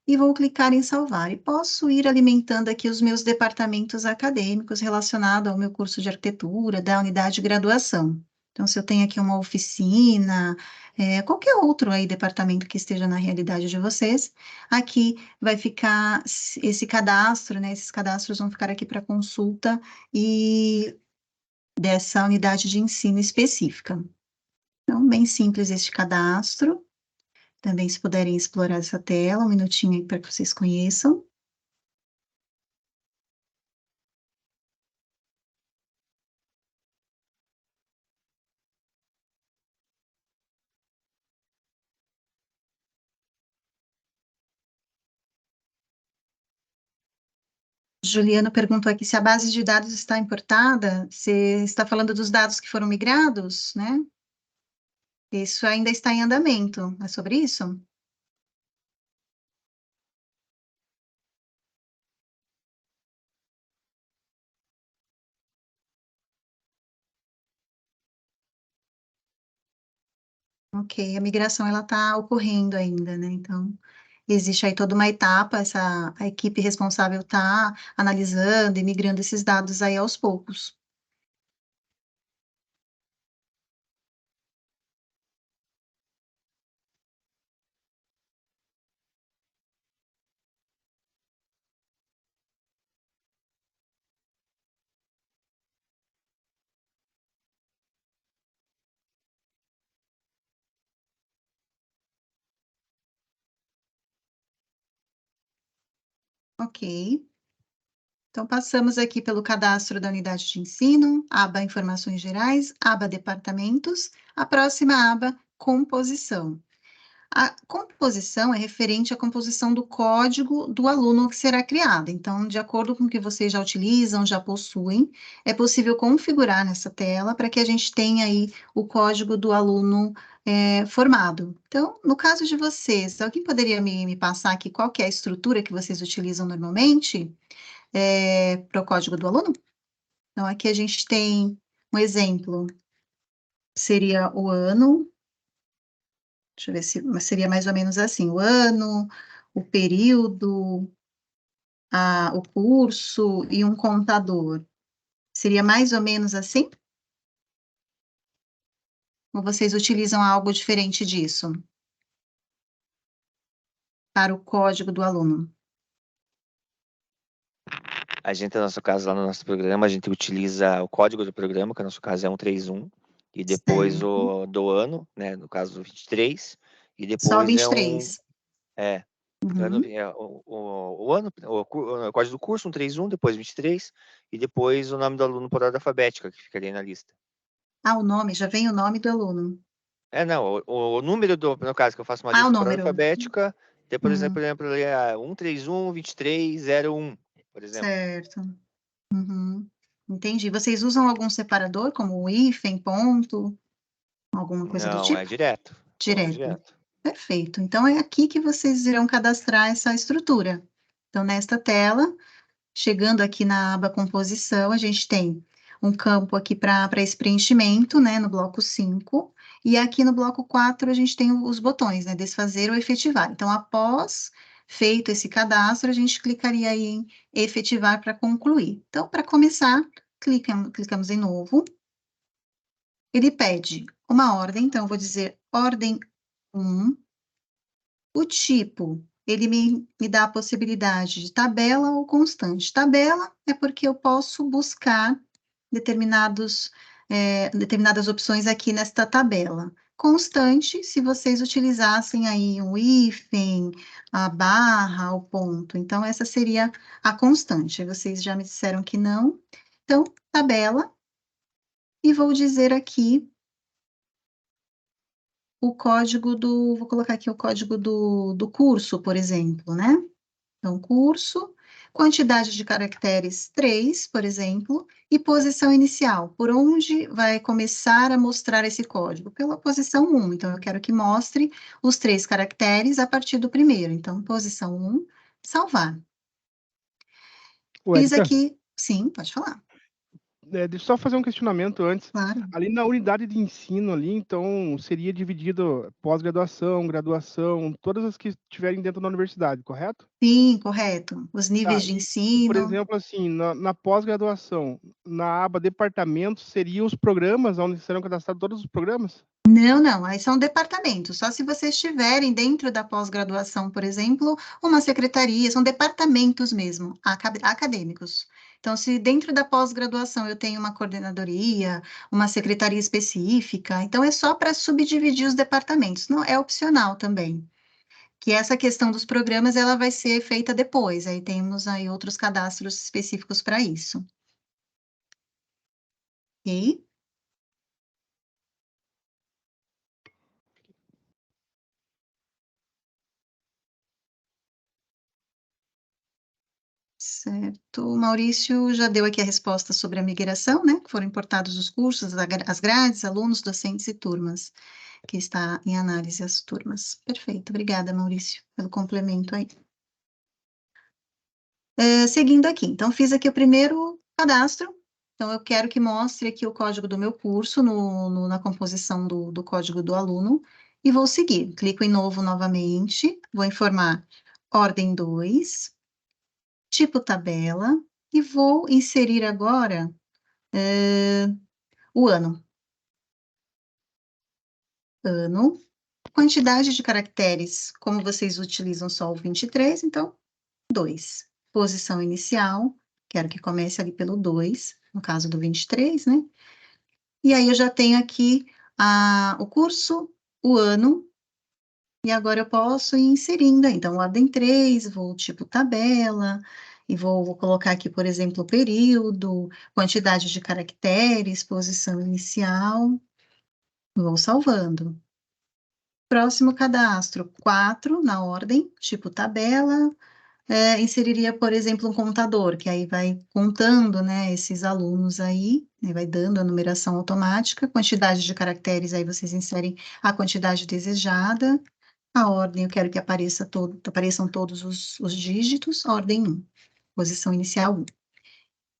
E vou clicar em salvar. E posso ir alimentando aqui os meus departamentos acadêmicos relacionados ao meu curso de arquitetura, da unidade de graduação. Então, se eu tenho aqui uma oficina, qualquer outro aí departamento que esteja na realidade de vocês, aqui vai ficar esse cadastro, né? Esses cadastros vão ficar aqui para consulta e dessa unidade de ensino específica. Então, bem simples este cadastro. Também, se puderem explorar essa tela, um minutinho aí para que vocês conheçam. Juliano perguntou aqui se a base de dados está importada. Você está falando dos dados que foram migrados, né? Isso ainda está em andamento. É sobre isso? Ok, a migração ela está ocorrendo ainda, né? Então, existe aí toda uma etapa, a equipe responsável está analisando e migrando esses dados aí aos poucos. Ok. Então, passamos aqui pelo cadastro da unidade de ensino, aba Informações Gerais, aba Departamentos, a próxima aba Composição. A composição é referente à composição do código do aluno que será criado. Então, de acordo com o que vocês já utilizam, já possuem, é possível configurar nessa tela para que a gente tenha aí o código do aluno formado. Então, no caso de vocês, alguém poderia me passar aqui qual que é a estrutura que vocês utilizam normalmente para o código do aluno? Então, aqui a gente tem um exemplo, seria o ano. Deixa eu ver se seria mais ou menos assim, o ano, o período, o curso e um contador. Seria mais ou menos assim? Ou vocês utilizam algo diferente disso? Para o código do aluno. A gente, no nosso caso, lá no nosso programa, a gente utiliza o código do programa, que no nosso caso é 131, e depois o do ano, né, no caso 23, e depois só 23. Ano, o ano, o código do curso, 131, depois 23, e depois o nome do aluno por ordem alfabética, que ficaria na lista. O nome, já vem o nome do aluno. Não, o número no caso, que eu faço uma lista por ordem alfabética, depois, por exemplo, ali é 131, 23, 01, por exemplo. Certo. Entendi. Vocês usam algum separador, como o hífen, ponto, alguma coisa do tipo? Não, é direto. Direto. Perfeito. Então, é aqui que vocês irão cadastrar essa estrutura. Então, nesta tela, chegando aqui na aba composição, a gente tem um campo aqui para esse preenchimento, né, no bloco 5, e aqui no bloco 4 a gente tem os botões, né, desfazer ou efetivar. Então, após feito esse cadastro, a gente clicaria aí em efetivar para concluir. Então, para começar, clicamos em novo. Ele pede uma ordem, então eu vou dizer ordem 1. O tipo, ele me dá a possibilidade de tabela ou constante. Tabela é porque eu posso buscar determinadas opções aqui nesta tabela. Constante, se vocês utilizassem aí um hífen, a barra, o ponto. Então, essa seria a constante. Vocês já me disseram que não. Então, tabela. E vou dizer aqui o código vou colocar aqui o código do curso, por exemplo, né? Então, curso, quantidade de caracteres 3, por exemplo, e posição inicial. Por onde vai começar a mostrar esse código? Pela posição 1. Então, eu quero que mostre os 3 caracteres a partir do primeiro. Então, posição 1, salvar. Fiz Érica, aqui... Sim, pode falar. deixa eu só fazer um questionamento antes. Claro. Ali na unidade de ensino ali, então, seria dividido pós-graduação, graduação, todas as que estiverem dentro da universidade, correto? Sim, correto. Os níveis Tá, de por ensino... exemplo, assim, na pós-graduação, na aba departamentos, seriam os programas, onde serão cadastrados todos os programas? Não, aí são departamentos. Só se vocês estiverem dentro da pós-graduação, por exemplo, uma secretaria, são departamentos mesmo, acadêmicos. Então, se dentro da pós-graduação eu tenho uma coordenadoria, uma secretaria específica, então é só para subdividir os departamentos. Não, é opcional também. Que essa questão dos programas, ela vai ser feita depois. Aí temos aí outros cadastros específicos para isso. Ok? Certo. O Maurício já deu aqui a resposta sobre a migração, né? Que foram importados os cursos, as grades, alunos, docentes e turmas, que está em análise as turmas. Perfeito. Obrigada, Maurício, pelo complemento aí. Seguindo aqui, então, fiz aqui o primeiro cadastro. Então, eu quero que mostre aqui o código do meu curso na composição do código do aluno, e vou seguir. Clico em novo novamente, vou informar ordem 2, tipo tabela, e vou inserir agora o ano. Ano, quantidade de caracteres, como vocês utilizam só o 23, então, 2. Posição inicial, quero que comece ali pelo 2, no caso do 23, né? E aí eu já tenho aqui o curso, o ano, e agora eu posso ir inserindo, então, ordem 3, vou tipo tabela, e vou colocar aqui, por exemplo, o período, quantidade de caracteres, posição inicial, vou salvando. Próximo cadastro, 4 na ordem, tipo tabela, inseriria, por exemplo, um contador, que aí vai contando, né, esses alunos aí, né, vai dando a numeração automática, quantidade de caracteres, aí vocês inserem a quantidade desejada, a ordem, eu quero que apareçam todos os dígitos, ordem 1, posição inicial 1.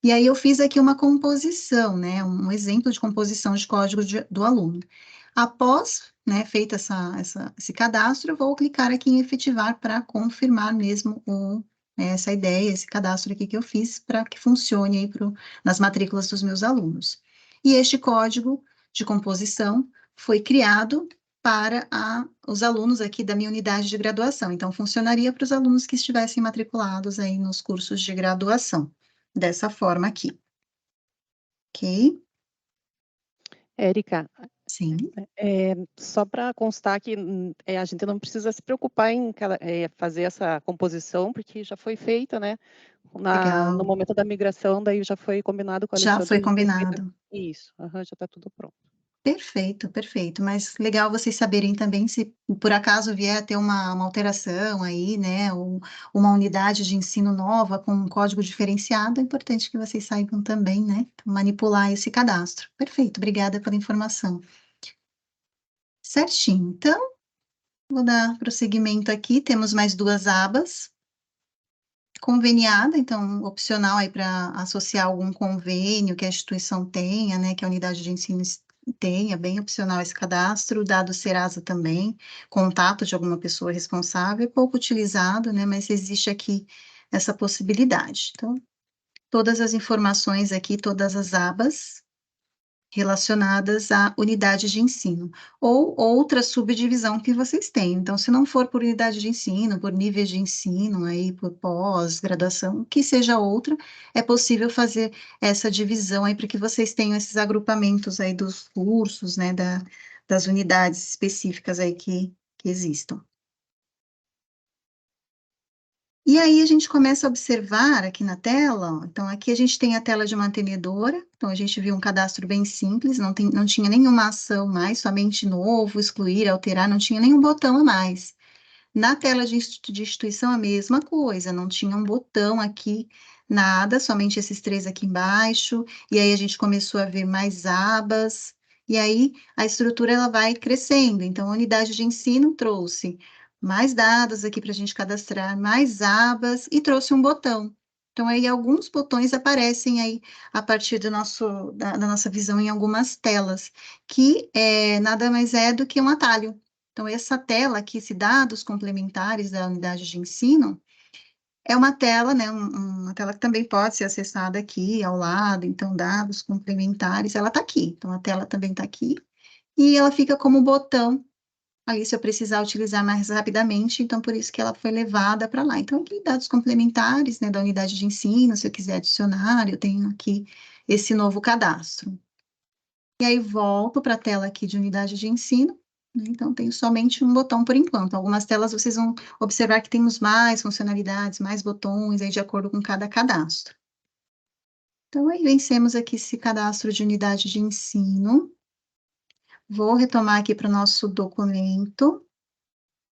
E aí eu fiz aqui uma composição, né, um exemplo de composição de código do aluno. Após, né, feito esse cadastro, eu vou clicar aqui em efetivar para confirmar mesmo essa ideia, esse cadastro aqui que eu fiz, para que funcione aí nas matrículas dos meus alunos. E este código de composição foi criado para os alunos aqui da minha unidade de graduação. Então, funcionaria para os alunos que estivessem matriculados aí nos cursos de graduação, dessa forma aqui. Ok? Érica, Sim. só para constar que a gente não precisa se preocupar em fazer essa composição, porque já foi feita, né? Legal. No momento da migração, daí já foi combinado com a Já foi Alexandra. combinado. Isso, já está tudo pronto. Perfeito, perfeito. Mas legal vocês saberem também se por acaso vier a ter uma alteração aí, né? Ou uma unidade de ensino nova com um código diferenciado, é importante que vocês saibam também, né? Manipular esse cadastro. Perfeito, obrigada pela informação. Certinho. Então, vou dar prosseguimento aqui. Temos mais 2 abas. Conveniada, então, opcional aí para associar algum convênio que a instituição tenha, né? Que a unidade de ensino tenha, bem opcional esse cadastro, dado Serasa também, contato de alguma pessoa responsável, pouco utilizado, né, mas existe aqui essa possibilidade. Então, todas as informações aqui, todas as abas, relacionadas à unidade de ensino, ou outra subdivisão que vocês têm. Então, se não for por unidade de ensino, por níveis de ensino, aí por pós-graduação, que seja outra, é possível fazer essa divisão aí para que vocês tenham esses agrupamentos aí dos cursos, né, das unidades específicas aí que existam. E aí a gente começa a observar aqui na tela, ó, então aqui a gente tem a tela de mantenedora, então a gente viu um cadastro bem simples, não tinha nenhuma ação mais, somente novo, excluir, alterar, não tinha nenhum botão a mais. Na tela de instituição a mesma coisa, não tinha um botão aqui, nada, somente esses 3 aqui embaixo, e aí a gente começou a ver mais abas, e aí a estrutura ela vai crescendo, então a unidade de ensino trouxe mais dados aqui para a gente cadastrar, mais abas, e trouxe um botão. Então, aí alguns botões aparecem aí a partir da nossa visão em algumas telas, que nada mais é do que um atalho. Então, essa tela aqui, esse dados complementares da unidade de ensino, é uma tela, né, uma tela que também pode ser acessada aqui ao lado, então, dados complementares, ela está aqui. Então, a tela também está aqui, e ela fica como botão ali se eu precisar utilizar mais rapidamente, então por isso que ela foi levada para lá. Então, aqui dados complementares, né, da unidade de ensino, se eu quiser adicionar, eu tenho aqui esse novo cadastro. E aí, volto para a tela aqui de unidade de ensino, né, então tenho somente um botão por enquanto. Algumas telas vocês vão observar que temos mais funcionalidades, mais botões, aí de acordo com cada cadastro. Então, aí vencemos aqui esse cadastro de unidade de ensino. Vou retomar aqui para o nosso documento,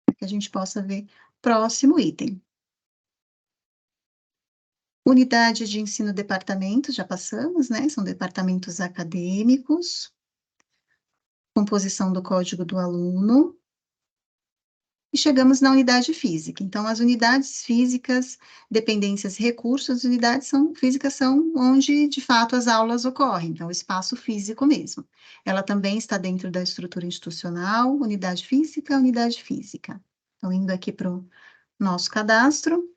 para que a gente possa ver próximo item. Unidade de ensino departamento, já passamos, né? São departamentos acadêmicos. Composição do código do aluno. E chegamos na unidade física. Então, as unidades físicas, dependências e recursos, as unidades físicas são onde, de fato, as aulas ocorrem. Então, o espaço físico mesmo. Ela também está dentro da estrutura institucional, unidade física. Então, indo aqui para o nosso cadastro,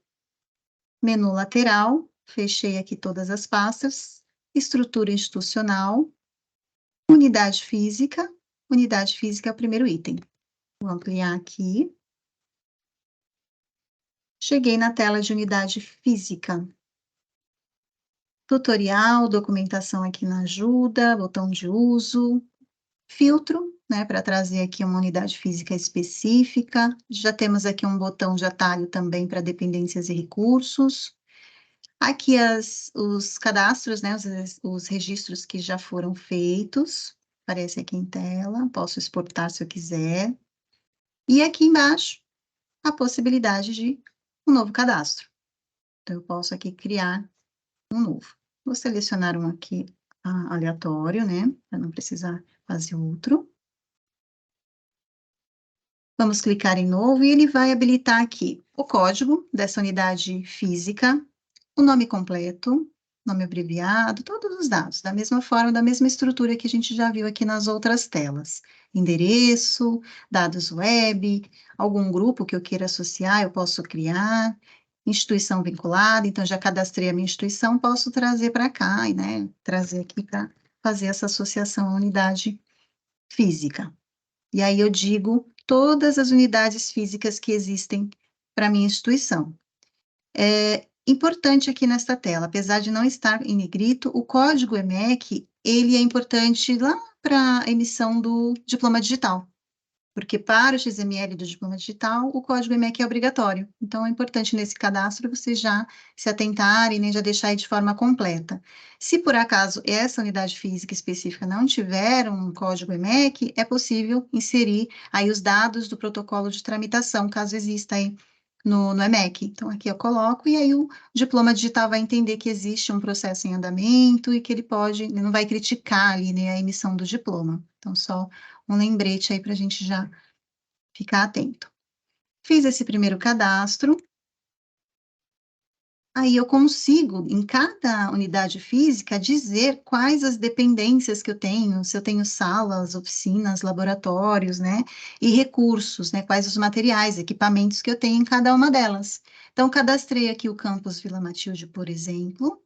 menu lateral, fechei aqui todas as pastas, estrutura institucional, unidade física é o primeiro item. Vou ampliar aqui. Cheguei na tela de unidade física. Tutorial, documentação aqui na ajuda, botão de uso, filtro, né, para trazer aqui uma unidade física específica. Já temos aqui um botão de atalho também para dependências e recursos. Aqui os cadastros, né, os registros que já foram feitos, aparece aqui em tela, posso exportar se eu quiser. E aqui embaixo, a possibilidade de um novo cadastro. Então, eu posso aqui criar um novo. Vou selecionar um aqui aleatório, né, para não precisar fazer outro. Vamos clicar em novo e ele vai habilitar aqui o código dessa unidade física, o nome completo, nome abreviado, todos os dados, da mesma forma, da mesma estrutura que a gente já viu aqui nas outras telas. Endereço, dados web, algum grupo que eu queira associar, eu posso criar, instituição vinculada, então já cadastrei a minha instituição, posso trazer para cá, né, trazer aqui para fazer essa associação à unidade física. E aí eu digo todas as unidades físicas que existem para minha instituição. Importante aqui nesta tela, apesar de não estar em negrito, o código EMEC, ele é importante lá para a emissão do diploma digital, porque para o XML do diploma digital, o código EMEC é obrigatório. Então, é importante nesse cadastro vocês já se atentarem, né, já deixar aí de forma completa. Se por acaso essa unidade física específica não tiver um código EMEC, é possível inserir aí os dados do protocolo de tramitação, caso exista aí no EMEC. Então, aqui eu coloco, e aí o diploma digital vai entender que existe um processo em andamento e que ele não vai criticar ali, né, a emissão do diploma. Então, só um lembrete aí para a gente já ficar atento. Fiz esse primeiro cadastro. Aí eu consigo, em cada unidade física, dizer quais as dependências que eu tenho, se eu tenho salas, oficinas, laboratórios, né, e recursos, né, quais os materiais, equipamentos que eu tenho em cada uma delas. Então, cadastrei aqui o campus Vila Matilde, por exemplo,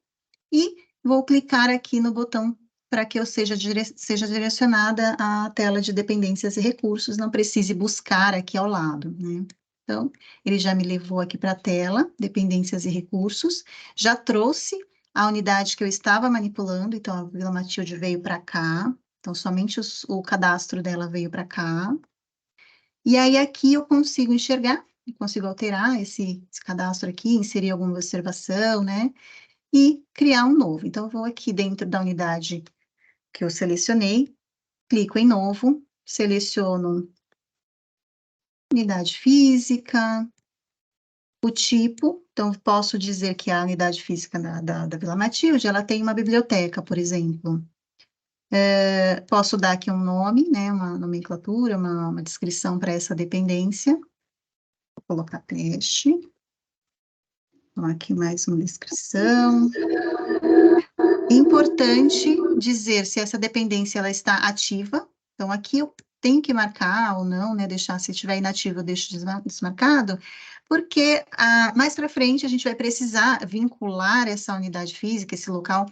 e vou clicar aqui no botão para que eu seja direcionada à tela de dependências e recursos, não precise buscar aqui ao lado, né? Então, ele já me levou aqui para a tela, dependências e recursos, já trouxe a unidade que eu estava manipulando, então a Vila Matilde veio para cá, então somente o cadastro dela veio para cá. E aí aqui eu consigo enxergar, eu consigo alterar esse cadastro aqui, inserir alguma observação, né? E criar um novo. Então, eu vou aqui dentro da unidade que eu selecionei, clico em novo, seleciono unidade física, o tipo, então posso dizer que a unidade física da Vila Matilde, ela tem uma biblioteca, por exemplo. Posso dar aqui um nome, né, uma nomenclatura, uma descrição para essa dependência. Vou colocar teste. Então, aqui mais uma descrição. Importante dizer se essa dependência ela está ativa. Então, aqui eu tenho que marcar ou não, né? Deixar, se estiver inativo, eu deixo desmarcado, porque mais para frente a gente vai precisar vincular essa unidade física, esse local,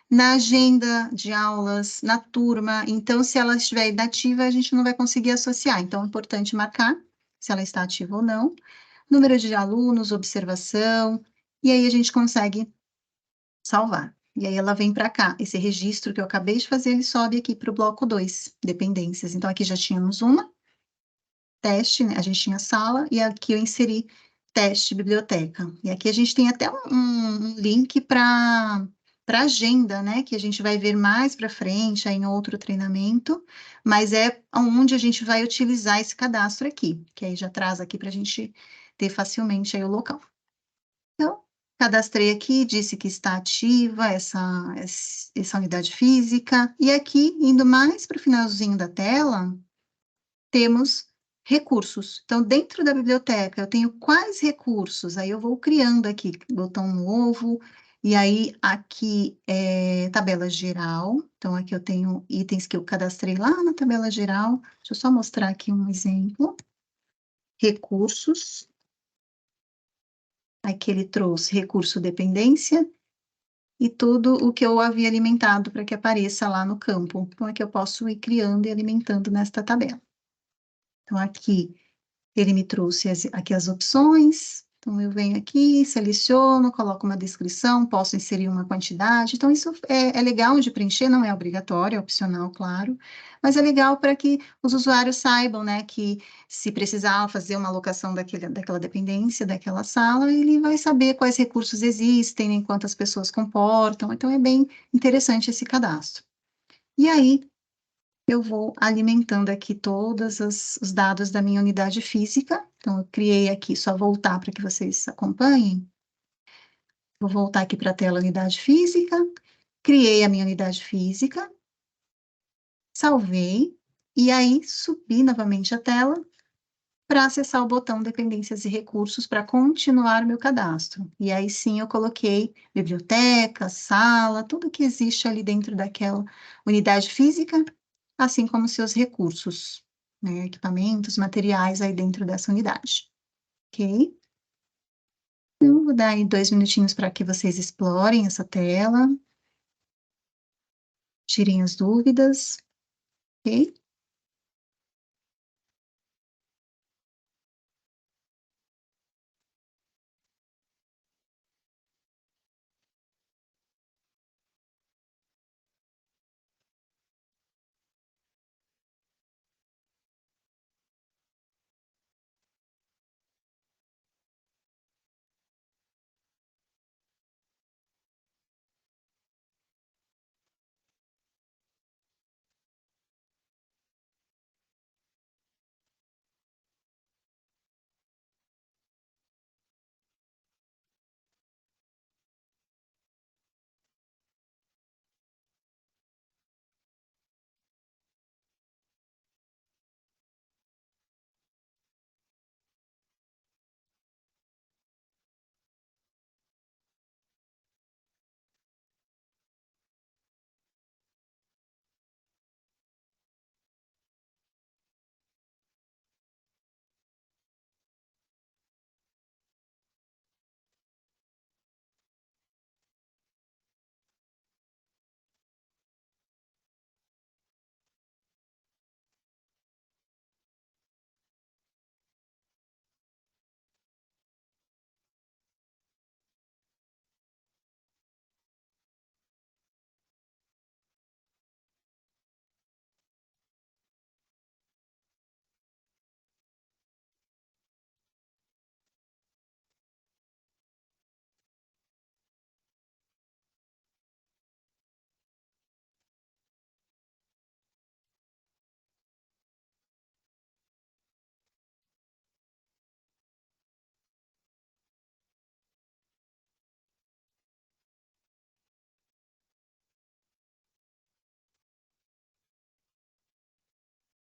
na agenda de aulas, na turma. Então, se ela estiver inativa, a gente não vai conseguir associar. Então, é importante marcar se ela está ativa ou não. Número de alunos, observação, e aí a gente consegue salvar. E aí ela vem para cá. Esse registro que eu acabei de fazer, ele sobe aqui para o bloco 2, dependências. Então, aqui já tínhamos uma, teste, né? A gente tinha sala, e aqui eu inseri teste biblioteca. E aqui a gente tem até um link para agenda, né? Que a gente vai ver mais para frente, aí em outro treinamento, mas é onde a gente vai utilizar esse cadastro aqui, que aí já traz aqui para a gente ter facilmente aí o local. Então, cadastrei aqui, disse que está ativa essa unidade física, e aqui, indo mais para o finalzinho da tela, temos recursos. Então, dentro da biblioteca, eu tenho quais recursos? Aí eu vou criando aqui, botão novo, e aí aqui é tabela geral. Então, aqui eu tenho itens que eu cadastrei lá na tabela geral. Deixa eu só mostrar aqui um exemplo. Recursos. Aqui ele trouxe recurso dependência e tudo o que eu havia alimentado para que apareça lá no campo. Então, aqui eu posso ir criando e alimentando nesta tabela. Então, aqui ele me trouxe aqui as opções. Então, eu venho aqui, seleciono, coloco uma descrição, posso inserir uma quantidade. Então, isso é legal de preencher, não é obrigatório, é opcional, claro. Mas é legal para que os usuários saibam, né, que se precisar fazer uma alocação daquela dependência, daquela sala, ele vai saber quais recursos existem, né, quantas pessoas comportam. Então, é bem interessante esse cadastro. E aí, eu vou alimentando aqui todos os dados da minha unidade física. Então, eu criei aqui, só voltar para que vocês acompanhem. Vou voltar aqui para a tela unidade física, criei a minha unidade física, salvei, e aí subi novamente a tela para acessar o botão Dependências e Recursos para continuar meu cadastro. E aí sim eu coloquei biblioteca, sala, tudo que existe ali dentro daquela unidade física, assim como seus recursos, né, equipamentos, materiais aí dentro dessa unidade. Ok? Então, vou dar aí 2 minutinhos para que vocês explorem essa tela, tirem as dúvidas, ok?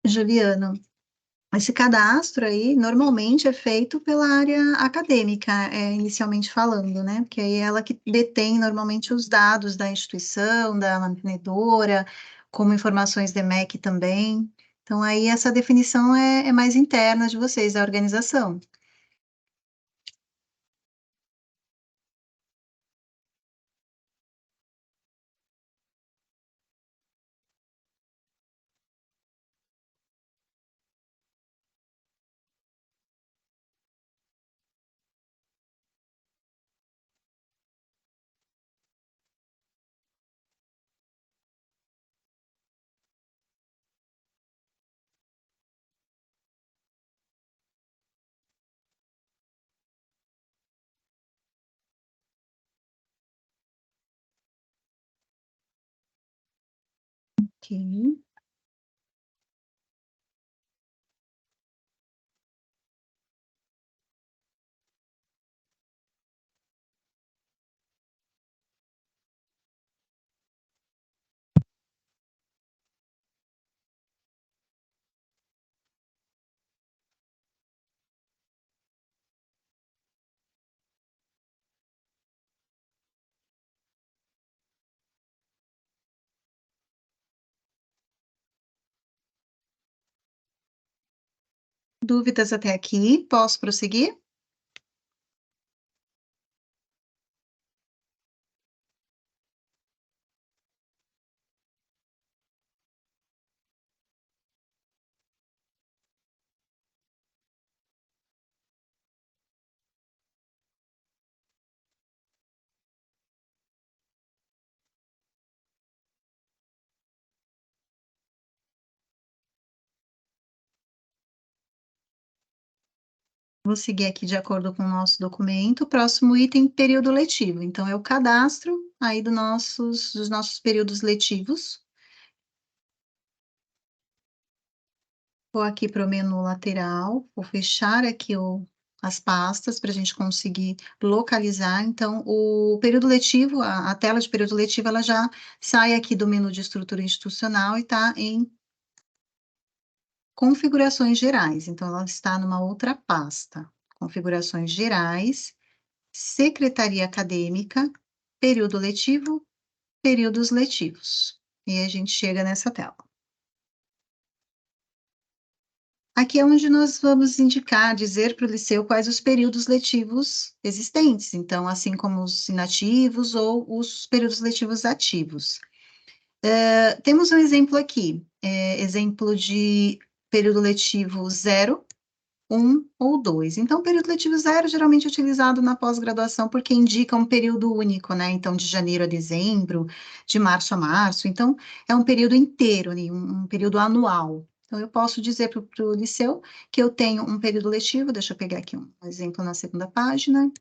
Juliano, esse cadastro aí normalmente é feito pela área acadêmica, inicialmente falando, né? Porque aí é ela que detém normalmente os dados da instituição, da mantenedora, como informações de MEC também. Então, aí essa definição é mais interna de vocês, da organização. Ok. Dúvidas até aqui? Posso prosseguir? Vou seguir aqui de acordo com o nosso documento. Próximo item, período letivo. Então, é o cadastro aí dos nossos períodos letivos. Vou aqui para o menu lateral, vou fechar aqui as pastas para a gente conseguir localizar. Então, o período letivo, a tela de período letivo, ela já sai aqui do menu de estrutura institucional e está em configurações gerais. Então, ela está numa outra pasta. Configurações gerais, secretaria acadêmica, período letivo, períodos letivos. E a gente chega nessa tela. Aqui é onde nós vamos indicar, dizer para o liceu quais os períodos letivos existentes, então, assim como os inativos ou os períodos letivos ativos. Temos um exemplo aqui, exemplo de período letivo 0, 1 ou 2. Então, o período letivo 0 geralmente é utilizado na pós-graduação porque indica um período único, né? Então, de janeiro a dezembro, de março a março. Então, é um período inteiro, né? Um período anual. Então, eu posso dizer para o liceu que eu tenho um período letivo, deixa eu pegar aqui um exemplo na segunda página.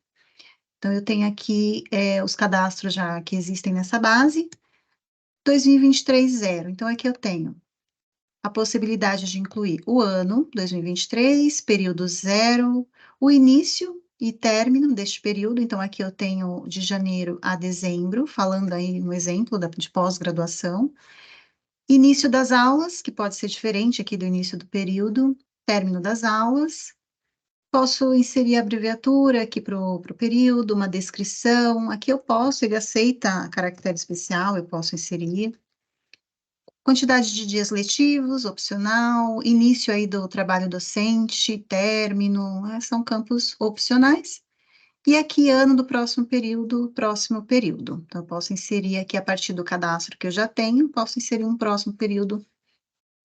Então, eu tenho aqui os cadastros já que existem nessa base, 2023 0. Então, aqui eu tenho a possibilidade de incluir o ano 2023, período 0, o início e término deste período. Então, aqui eu tenho de janeiro a dezembro, falando aí um exemplo de pós-graduação. Início das aulas, que pode ser diferente aqui do início do período, término das aulas. Posso inserir a abreviatura aqui para o período, uma descrição. Aqui eu posso, ele aceita caractere especial, eu posso inserir. Quantidade de dias letivos, opcional, início aí do trabalho docente, término, são campos opcionais. E aqui, ano do próximo período. Então, eu posso inserir aqui, a partir do cadastro que eu já tenho, posso inserir um próximo período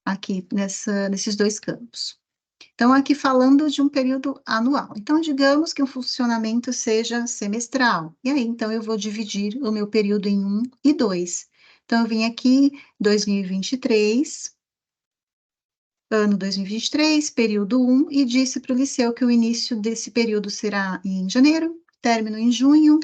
aqui nesses dois campos. Então, aqui falando de um período anual. Então, digamos que o funcionamento seja semestral. E aí, então, eu vou dividir o meu período em 1 e 2. Então, eu vim aqui, 2023, ano 2023, período 1, e disse para o liceu que o início desse período será em janeiro, término em junho,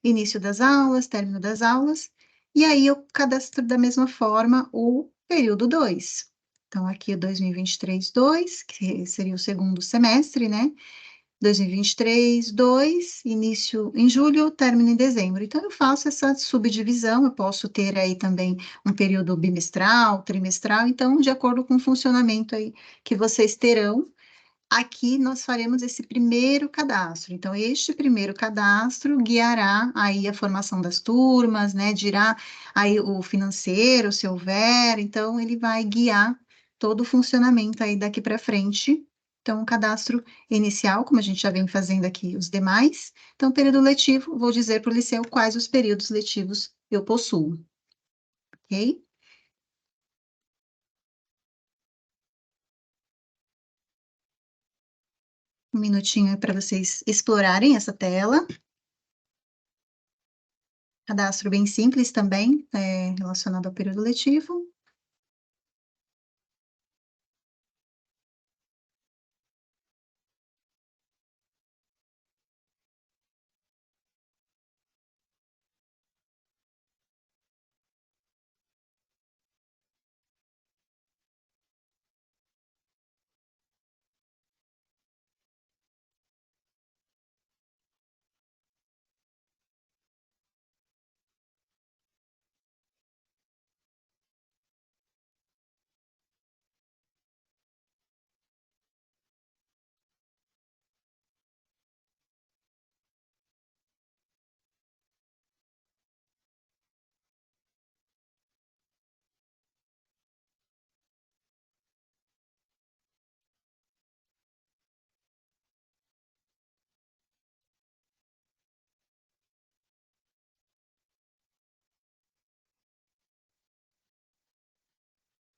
início das aulas, término das aulas, e aí eu cadastro da mesma forma o período 2. Então, aqui é 2023-2, que seria o segundo semestre, né? 2023, 2, início em julho, término em dezembro. Então, eu faço essa subdivisão, eu posso ter aí também um período bimestral, trimestral, então, de acordo com o funcionamento aí que vocês terão, aqui nós faremos esse primeiro cadastro. Então, este primeiro cadastro guiará aí a formação das turmas, né, dirá aí o financeiro, se houver, então, ele vai guiar todo o funcionamento aí daqui para frente. Então, o cadastro inicial, como a gente já vem fazendo aqui os demais. Então, período letivo, vou dizer para o liceu quais os períodos letivos eu possuo. Ok? Um minutinho para vocês explorarem essa tela. Cadastro bem simples também, relacionado ao período letivo.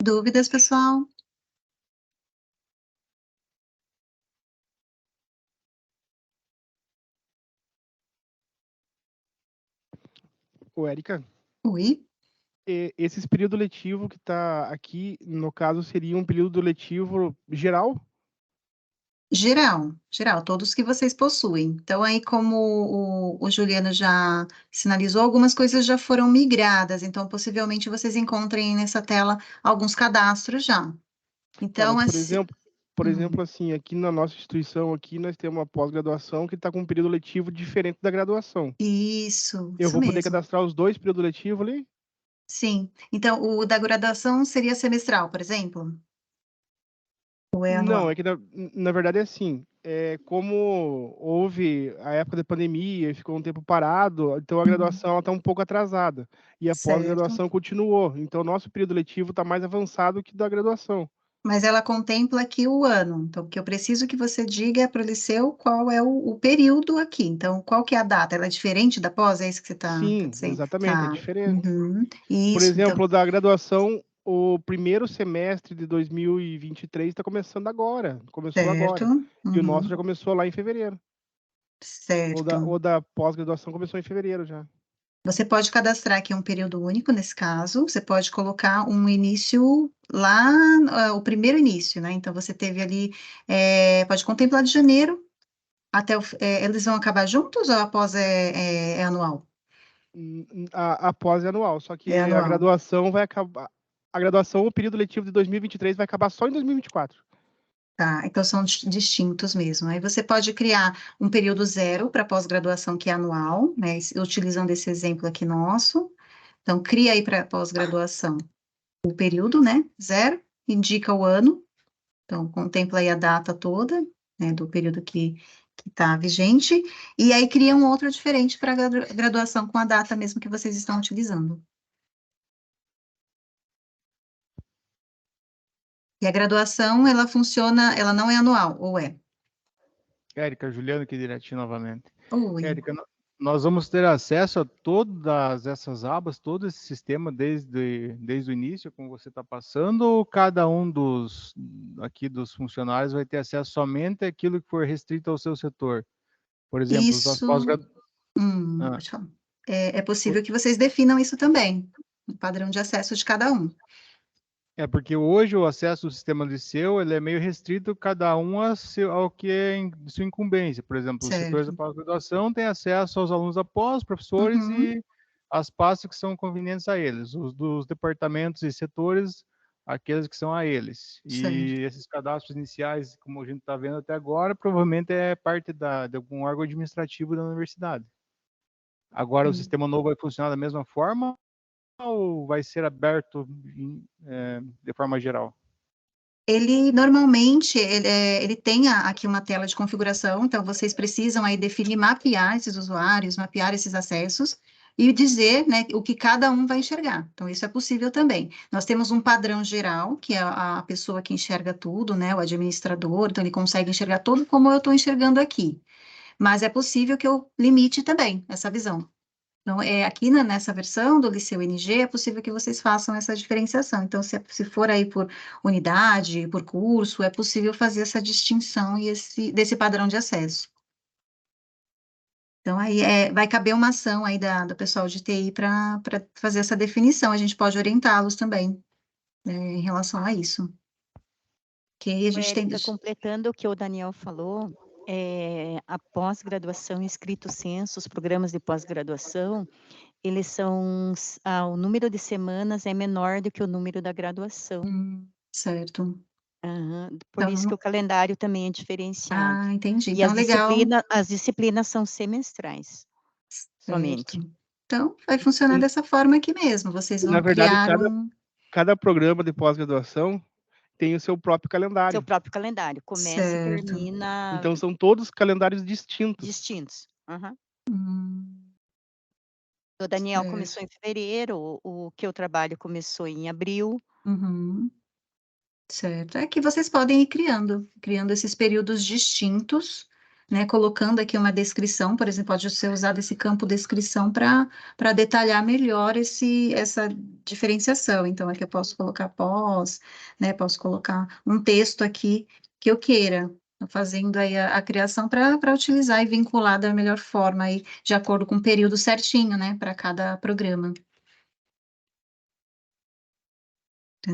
Dúvidas, pessoal? Ô, Érica, Oi? esses período letivo que está aqui, no caso, seria um período letivo geral? Geral, todos que vocês possuem. Então, aí, como o Juliano já sinalizou, algumas coisas já foram migradas, então, possivelmente, vocês encontrem nessa tela alguns cadastros já. Tá, Então, mas, assim... por exemplo, assim, aqui na nossa instituição, aqui nós temos uma pós-graduação que está com um período letivo diferente da graduação. Isso Eu vou poder mesmo. cadastrar os dois períodos letivos ali? Sim. Então, o da graduação seria semestral, por exemplo? Ou é Não, anual? é que na verdade é assim, como houve a época da pandemia e ficou um tempo parado, então a Uhum. graduação está um pouco atrasada e a Certo. pós-graduação continuou. Então o nosso período letivo está mais avançado que da graduação. Mas ela contempla aqui o ano. Então, porque eu preciso que você diga para o liceu qual é o período aqui. Então, qual que é a data? Ela é diferente da pós? É isso que você está Sim, dizendo? exatamente, é Tá. diferente. Uhum. Por Isso, então. exemplo, da graduação, o primeiro semestre de 2023 está começando agora, começou Certo. agora. E o nosso Uhum. já começou lá em fevereiro. Certo. Ou da pós-graduação começou em fevereiro já. Você pode cadastrar aqui um período único, nesse caso. Você pode colocar um início lá, o primeiro início, né? Então, você teve ali, pode contemplar de janeiro até eles vão acabar juntos ou após é anual? A pós é anual, só É que a anual. graduação vai acabar. A graduação, o período letivo de 2023 vai acabar só em 2024. Tá, então são distintos mesmo. Aí você pode criar um período zero para pós-graduação, que é anual, né? Utilizando esse exemplo aqui nosso. Então, cria aí para pós-graduação o período, né? Zero, indica o ano. Então, contempla aí a data toda, né? Do período que está vigente. E aí cria um outro diferente para graduação com a data mesmo que vocês estão utilizando. E a graduação, ela funciona, ela não é anual, ou é? Érica, Juliano aqui direitinho novamente. Oi. Érica, nós vamos ter acesso a todas essas abas, todo esse sistema desde o início, como você está passando, ou cada um dos funcionários vai ter acesso somente àquilo que for restrito ao seu setor? Por exemplo, os nossos Isso, pós-graduados. pode falar. É possível que vocês definam isso também, o padrão de acesso de cada um. É porque hoje o acesso ao sistema liceu ele é meio restrito, cada um ao que é de sua incumbência. Por exemplo, os setores da Certo. pós-graduação têm acesso aos alunos após, professores Uhum. e as pastas que são convenientes a eles. Os dos departamentos e setores aqueles que são a eles. Certo. E esses cadastros iniciais, como a gente está vendo até agora, provavelmente é parte de algum órgão administrativo da universidade. Agora, o sistema novo vai funcionar da mesma forma ou vai ser aberto de forma geral? Ele, normalmente, ele tem aqui uma tela de configuração, então vocês precisam aí definir, mapear esses usuários, mapear esses acessos, e dizer, né, o que cada um vai enxergar. Então, isso é possível também. Nós temos um padrão geral, que é a pessoa que enxerga tudo, né, o administrador, então ele consegue enxergar tudo como eu estou enxergando aqui. Mas é possível que eu limite também essa visão. Então, aqui nessa versão do Liceu NG, é possível que vocês façam essa diferenciação. Então, se for aí por unidade, por curso, é possível fazer essa distinção e desse padrão de acesso. Então, aí vai caber uma ação aí do pessoal de TI para fazer essa definição. A gente pode orientá-los também, em relação a isso. Ok, a gente tem... Érica, completando o que o Daniel falou, a pós-graduação, inscrito censo, os programas de pós-graduação, eles são, o número de semanas é menor do que o número da graduação. Certo. Por Então, isso que o calendário também é diferenciado. entendi. E Então, legal. as disciplinas são semestrais, somente. Certo. Então, vai funcionar dessa forma aqui mesmo. Vocês Na vão verdade, criar cada programa de pós-graduação tem o seu próprio calendário. Seu próprio calendário, começa e Certo. termina Então, são todos calendários distintos. distintos. O Daniel Certo. começou em fevereiro, o que eu trabalho começou em abril. Certo. É que vocês podem ir criando esses períodos distintos, né? Colocando aqui uma descrição, por exemplo, pode ser usado esse campo descrição para detalhar melhor essa diferenciação. Então, aqui eu posso colocar pós, né? Posso colocar um texto aqui que eu queira, fazendo aí a criação para utilizar e vincular da melhor forma aí, de acordo com o período certinho, né? Para cada programa. Tá?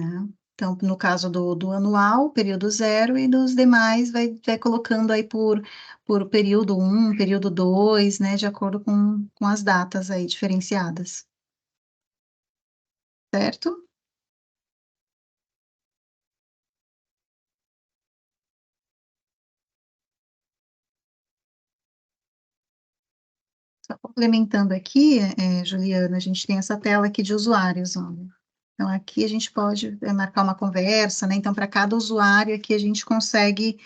Então, no caso do anual, período 0, e dos demais vai colocando aí por período 1, período 2, né, de acordo com as datas aí diferenciadas. Certo? Só complementando aqui, Juliana, a gente tem essa tela aqui de usuários, olha. Então, aqui a gente pode marcar uma conversa, né? Então, para cada usuário aqui a gente consegue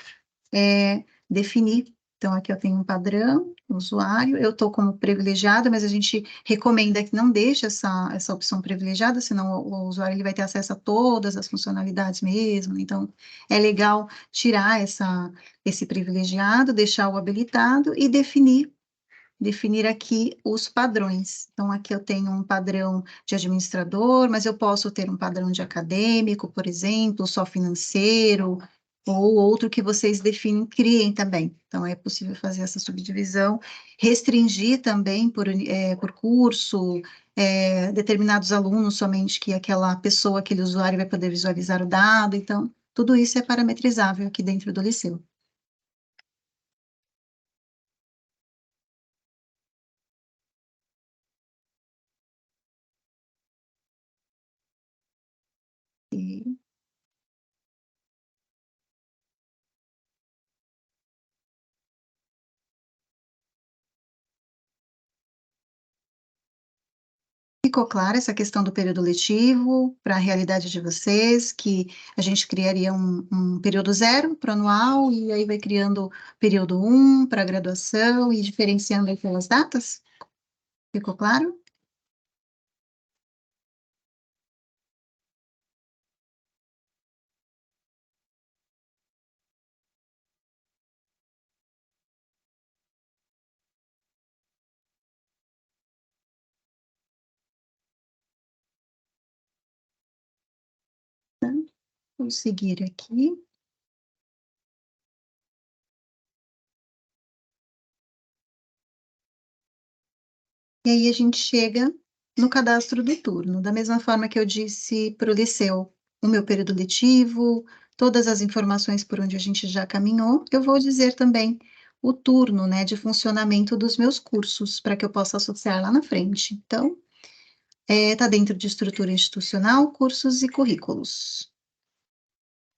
definir. Então, aqui eu tenho um padrão, usuário, eu estou como privilegiada, mas a gente recomenda que não deixe essa opção privilegiada, senão o usuário ele vai ter acesso a todas as funcionalidades mesmo. Então, é legal tirar esse privilegiado, deixar o habilitado e definir aqui os padrões. Então, aqui eu tenho um padrão de administrador, mas eu posso ter um padrão de acadêmico, por exemplo, só financeiro, ou outro que vocês definem, criem também. Então, é possível fazer essa subdivisão, restringir também por curso, determinados alunos somente, que aquela pessoa, aquele usuário vai poder visualizar o dado. Então, tudo isso é parametrizável aqui dentro do Liceu. Ficou clara essa questão do período letivo para a realidade de vocês, que a gente criaria um período 0 para o anual, e aí vai criando período 1 para a graduação e diferenciando aí pelas datas? Ficou claro? Vou seguir aqui. E aí a gente chega no cadastro do turno, da mesma forma que eu disse para o Liceu, o meu período letivo, todas as informações por onde a gente já caminhou, eu vou dizer também o turno, né, de funcionamento dos meus cursos, para que eu possa associar lá na frente. Então, está dentro de estrutura institucional, cursos e currículos.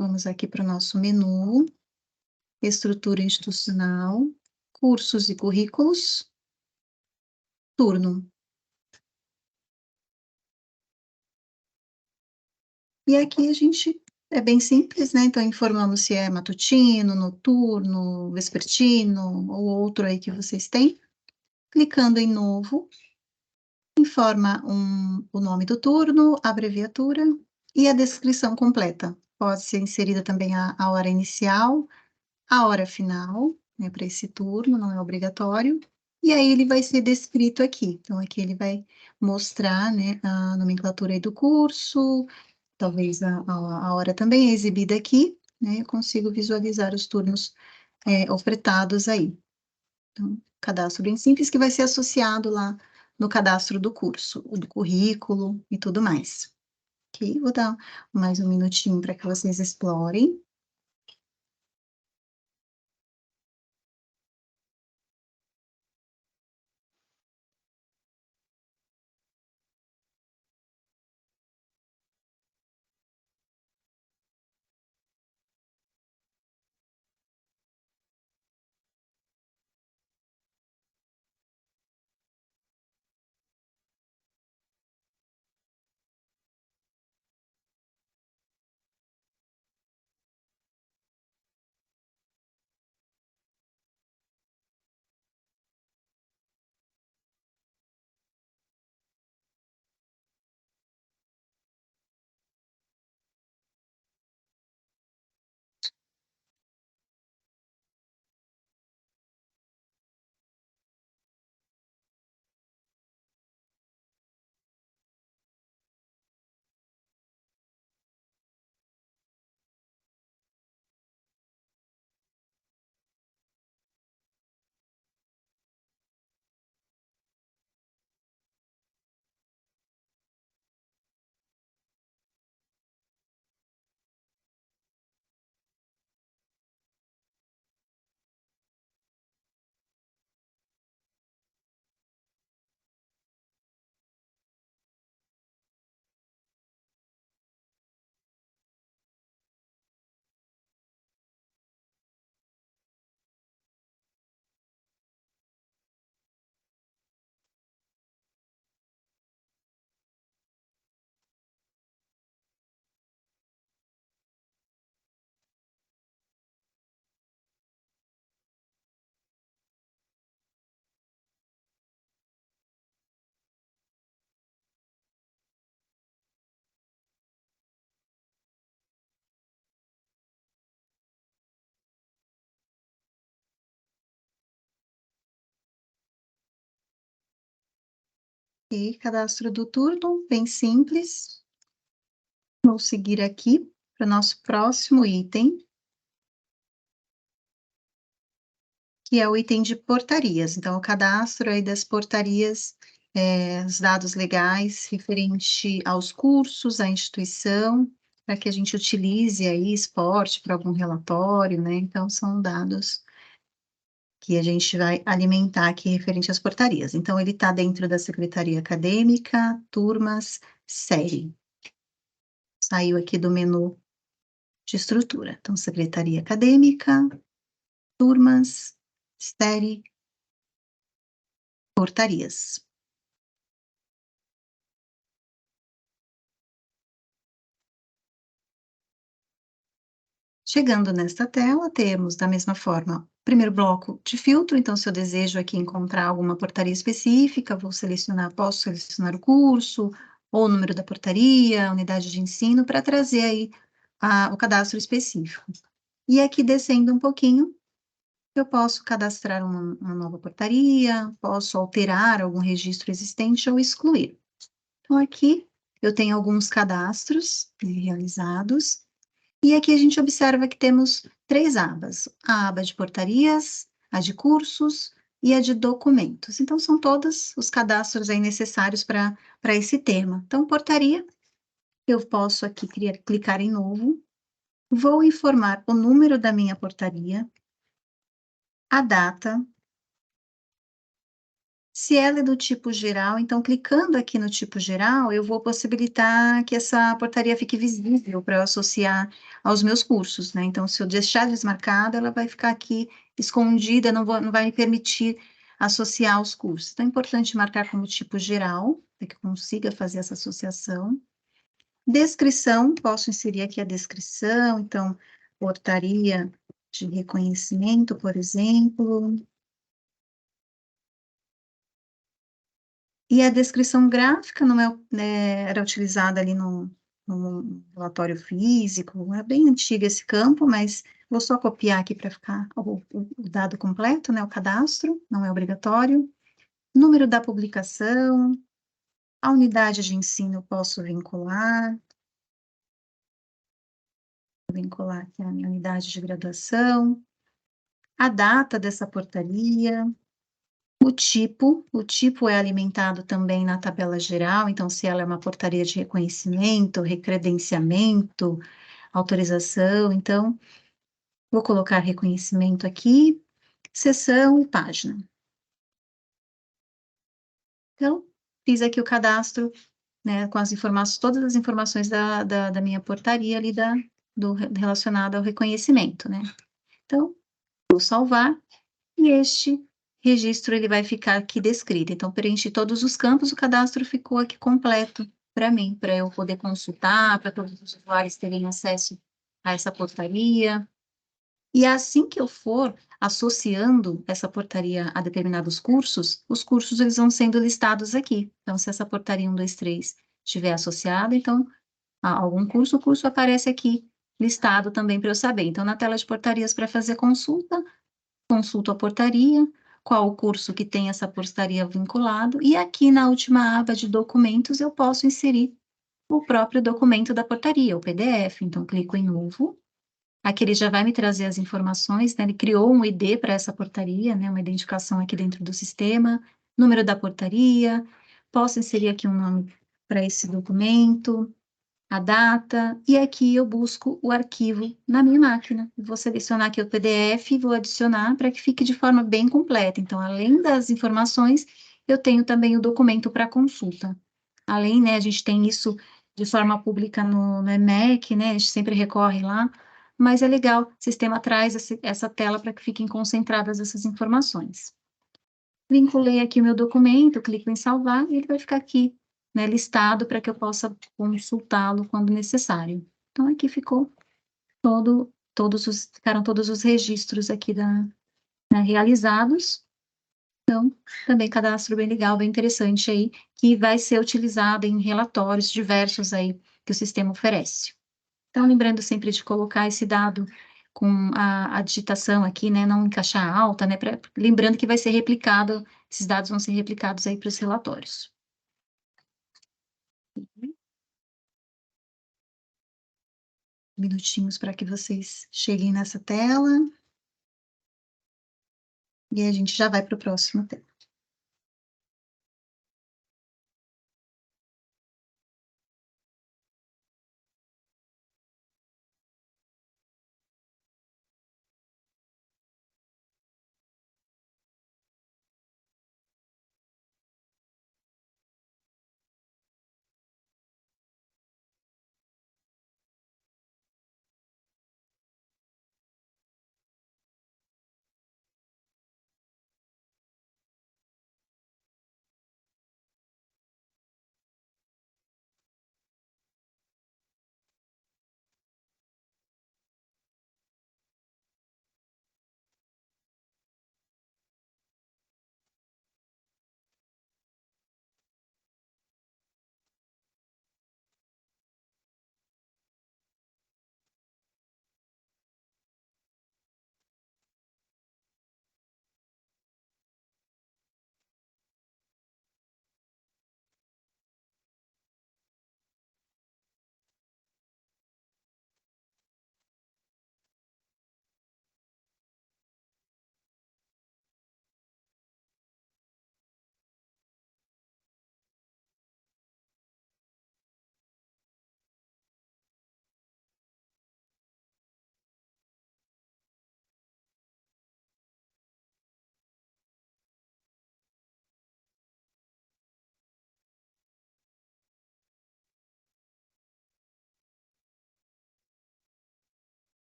Vamos aqui para o nosso menu, estrutura institucional, cursos e currículos, turno. E aqui a gente, é bem simples, né? Então, informamos se é matutino, noturno, vespertino, ou outro aí que vocês têm. Clicando em novo, informa o nome do turno, a abreviatura e a descrição completa. Pode ser inserida também a hora inicial, a hora final, né, para esse turno, não é obrigatório. E aí ele vai ser descrito aqui. Então, aqui ele vai mostrar, né, a nomenclatura aí do curso, talvez a hora também é exibida aqui, né? Eu consigo visualizar os turnos ofertados aí. Então, cadastro bem simples que vai ser associado lá no cadastro do curso, do currículo e tudo mais. Ok? Vou dar mais um minutinho para que vocês explorem. E cadastro do turno, bem simples. Vou seguir aqui para o nosso próximo item, que é o item de portarias. Então, o cadastro aí das portarias, os dados legais referente aos cursos, à instituição, para que a gente utilize aí, exporte para algum relatório, né? Então, são dados que a gente vai alimentar aqui referente às portarias. Então, ele está dentro da Secretaria Acadêmica, turmas, série. Saiu aqui do menu de estrutura. Então, Secretaria Acadêmica, turmas, série, portarias. Chegando nesta tela, temos, da mesma forma, o primeiro bloco de filtro. Então, se eu desejo aqui encontrar alguma portaria específica, posso selecionar o curso, ou o número da portaria, a unidade de ensino, para trazer aí o cadastro específico. E aqui, descendo um pouquinho, eu posso cadastrar uma nova portaria, posso alterar algum registro existente ou excluir. Então, aqui eu tenho alguns cadastros, né, realizados, e aqui a gente observa que temos 3 abas: a aba de portarias, a de cursos e a de documentos. Então, são todos os cadastros aí necessários para esse tema. Então, portaria, eu posso aqui clicar em novo, vou informar o número da minha portaria, a data, Se ela é do tipo geral, então clicando aqui no tipo geral, eu vou possibilitar que essa portaria fique visível para eu associar aos meus cursos, né? Então, se eu deixar desmarcada, ela vai ficar aqui escondida, não vai me permitir associar aos cursos. Então, é importante marcar como tipo geral, para que eu consiga fazer essa associação. Descrição, posso inserir aqui a descrição, então, portaria de reconhecimento, por exemplo. E a descrição gráfica não é, era utilizada ali no relatório físico, é bem antigo esse campo, mas vou só copiar aqui para ficar o dado completo, né, o cadastro, não é obrigatório. Número da publicação, a unidade de ensino eu posso vincular aqui a minha unidade de graduação, a data dessa portaria, o tipo é alimentado também na tabela geral, então se ela é uma portaria de reconhecimento, recredenciamento, autorização, então vou colocar reconhecimento aqui, seção e página. Então, fiz aqui o cadastro, né, com as informações, todas as informações da minha portaria ali relacionada ao reconhecimento, né? Então, vou salvar. E este registro ele vai ficar aqui descrito. Então, preenchi todos os campos, o cadastro ficou aqui completo para mim, para eu poder consultar, para todos os usuários terem acesso a essa portaria. E assim que eu for associando essa portaria a determinados cursos, os cursos eles vão sendo listados aqui. Então, se essa portaria 1, 2, 3 estiver associada, então, a algum curso, o curso aparece aqui listado também para eu saber. Então, na tela de portarias para fazer consulta, consulto a portaria, qual o curso que tem essa portaria vinculado, e aqui na última aba de documentos eu posso inserir o próprio documento da portaria, o PDF. Então, clico em novo. Aqui ele já vai me trazer as informações, né? Ele criou um ID para essa portaria, né? Uma identificação aqui dentro do sistema, número da portaria, posso inserir aqui um nome para esse documento, a data, e aqui eu busco o arquivo na minha máquina. Vou selecionar aqui o PDF e vou adicionar para que fique de forma bem completa. Então, além das informações, eu tenho também o documento para consulta. Além, né, a gente tem isso de forma pública no EMEC, né, a gente sempre recorre lá, mas é legal, o sistema traz essa tela para que fiquem concentradas essas informações. Vinculei aqui o meu documento, clico em salvar e ele vai ficar aqui, né, listado para que eu possa consultá-lo quando necessário. Então, aqui ficou ficaram todos os registros aqui né, realizados. Então, também cadastro bem legal, bem interessante aí, que vai ser utilizado em relatórios diversos aí que o sistema oferece. Então, lembrando sempre de colocar esse dado com a digitação aqui, né, não em caixa alta, né, lembrando que vai ser replicado, esses dados vão ser replicados aí para os relatórios. Minutinhos para que vocês cheguem nessa tela. E a gente já vai para o próximo tema.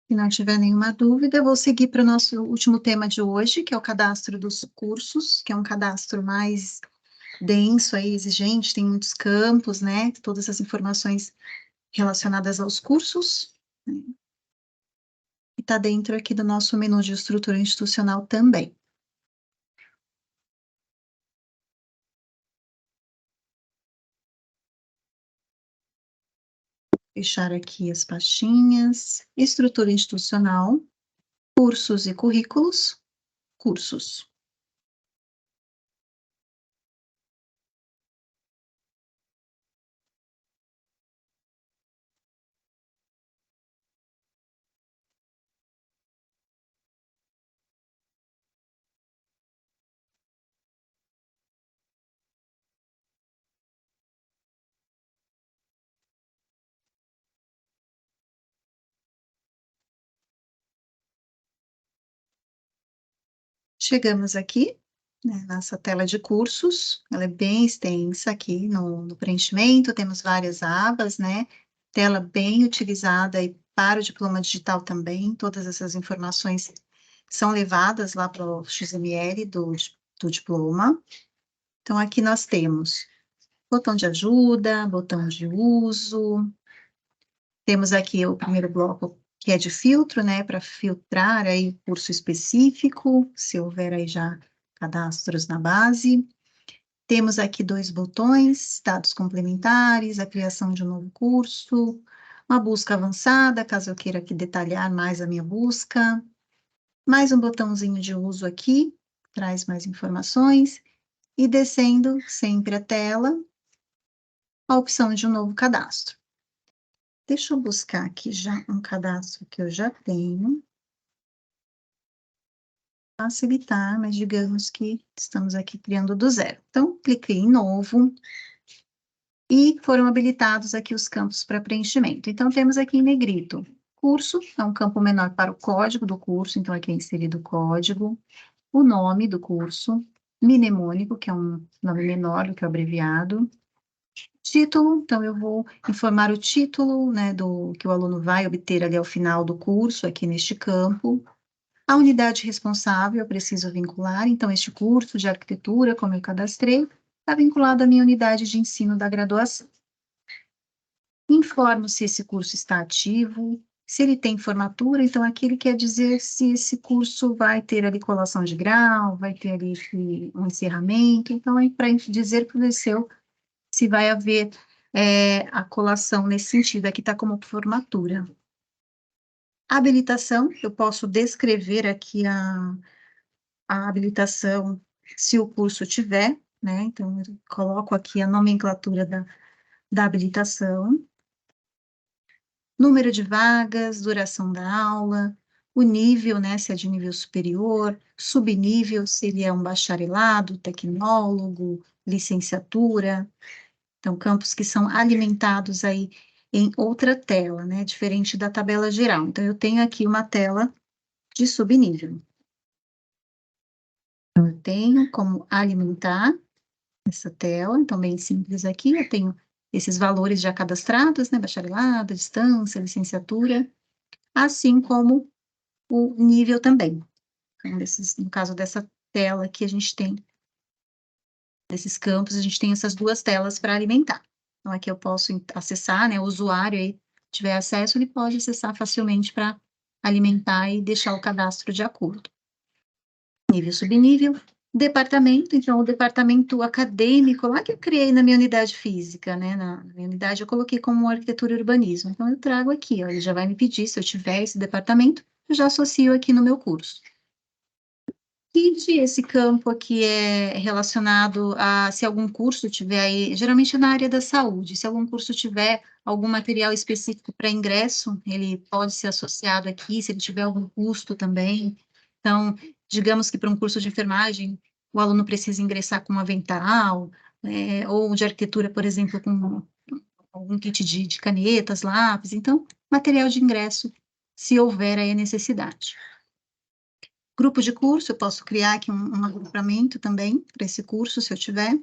Se não tiver nenhuma dúvida, eu vou seguir para o nosso último tema de hoje, que é o cadastro dos cursos, que é um cadastro mais denso, aí, exigente, tem muitos campos, né? Todas as informações relacionadas aos cursos, né? E está dentro aqui do nosso menu de estrutura institucional também. Fechar aqui as pastinhas, estrutura institucional, cursos e currículos, cursos. Chegamos aqui, né, nessa tela de cursos, ela é bem extensa aqui no preenchimento, temos várias abas, né, tela bem utilizada aí para o diploma digital também, todas essas informações são levadas lá para o XML do diploma. Então, aqui nós temos botão de ajuda, botão de uso, temos aqui o primeiro bloco, que é de filtro, né, para filtrar aí curso específico, se houver aí já cadastros na base. Temos aqui 2 botões, dados complementares, a criação de um novo curso, uma busca avançada, caso eu queira aqui detalhar mais a minha busca, mais um botãozinho de uso aqui, traz mais informações, e descendo sempre a tela, a opção de um novo cadastro. Deixa eu buscar aqui já um cadastro que eu já tenho. Facilitar, mas digamos que estamos aqui criando do zero. Então, cliquei em novo e foram habilitados aqui os campos para preenchimento. Então, temos aqui em negrito, curso, é um campo menor para o código do curso, então aqui é inserido o código, o nome do curso, mnemônico, que é um nome menor do que o abreviado, título, então eu vou informar o título, né, que o aluno vai obter ali ao final do curso, aqui neste campo. A unidade responsável eu preciso vincular, então este curso de arquitetura, como eu cadastrei, está vinculado à minha unidade de ensino da graduação. Informo se esse curso está ativo, se ele tem formatura, então aqui ele quer dizer se esse curso vai ter ali colação de grau, vai ter ali um encerramento, então é para dizer para o liceu se vai haver a colação nesse sentido, aqui está como formatura. Habilitação, eu posso descrever aqui a habilitação se o curso tiver, né, então eu coloco aqui a nomenclatura da habilitação, número de vagas, duração da aula, o nível, né, se é de nível superior, subnível, se ele é um bacharelado, tecnólogo, licenciatura. Então, campos que são alimentados aí em outra tela, né, diferente da tabela geral. Então, eu tenho aqui uma tela de subnível. Então, eu tenho como alimentar essa tela, então, bem simples aqui, eu tenho esses valores já cadastrados, né, bacharelado, distância, licenciatura, assim como o nível também. Então, no caso dessa tela aqui, a gente tem, desses campos, a gente tem essas duas telas para alimentar. Então, aqui eu posso acessar, né, o usuário aí tiver acesso, ele pode acessar facilmente para alimentar e deixar o cadastro de acordo. Nível, subnível, departamento, então o departamento acadêmico, lá que eu criei na minha unidade física, né, na minha unidade eu coloquei como arquitetura e urbanismo, então eu trago aqui, ó, ele já vai me pedir, se eu tiver esse departamento, eu já associo aqui no meu curso. Esse campo aqui é relacionado a se algum curso tiver aí, geralmente na área da saúde, se algum curso tiver algum material específico para ingresso, ele pode ser associado aqui, se ele tiver algum custo também. Então, digamos que para um curso de enfermagem, o aluno precisa ingressar com um avental, ou de arquitetura, por exemplo, com algum kit de canetas, lápis, então, material de ingresso, se houver aí a necessidade. Grupo de curso, eu posso criar aqui um agrupamento também para esse curso, se eu tiver,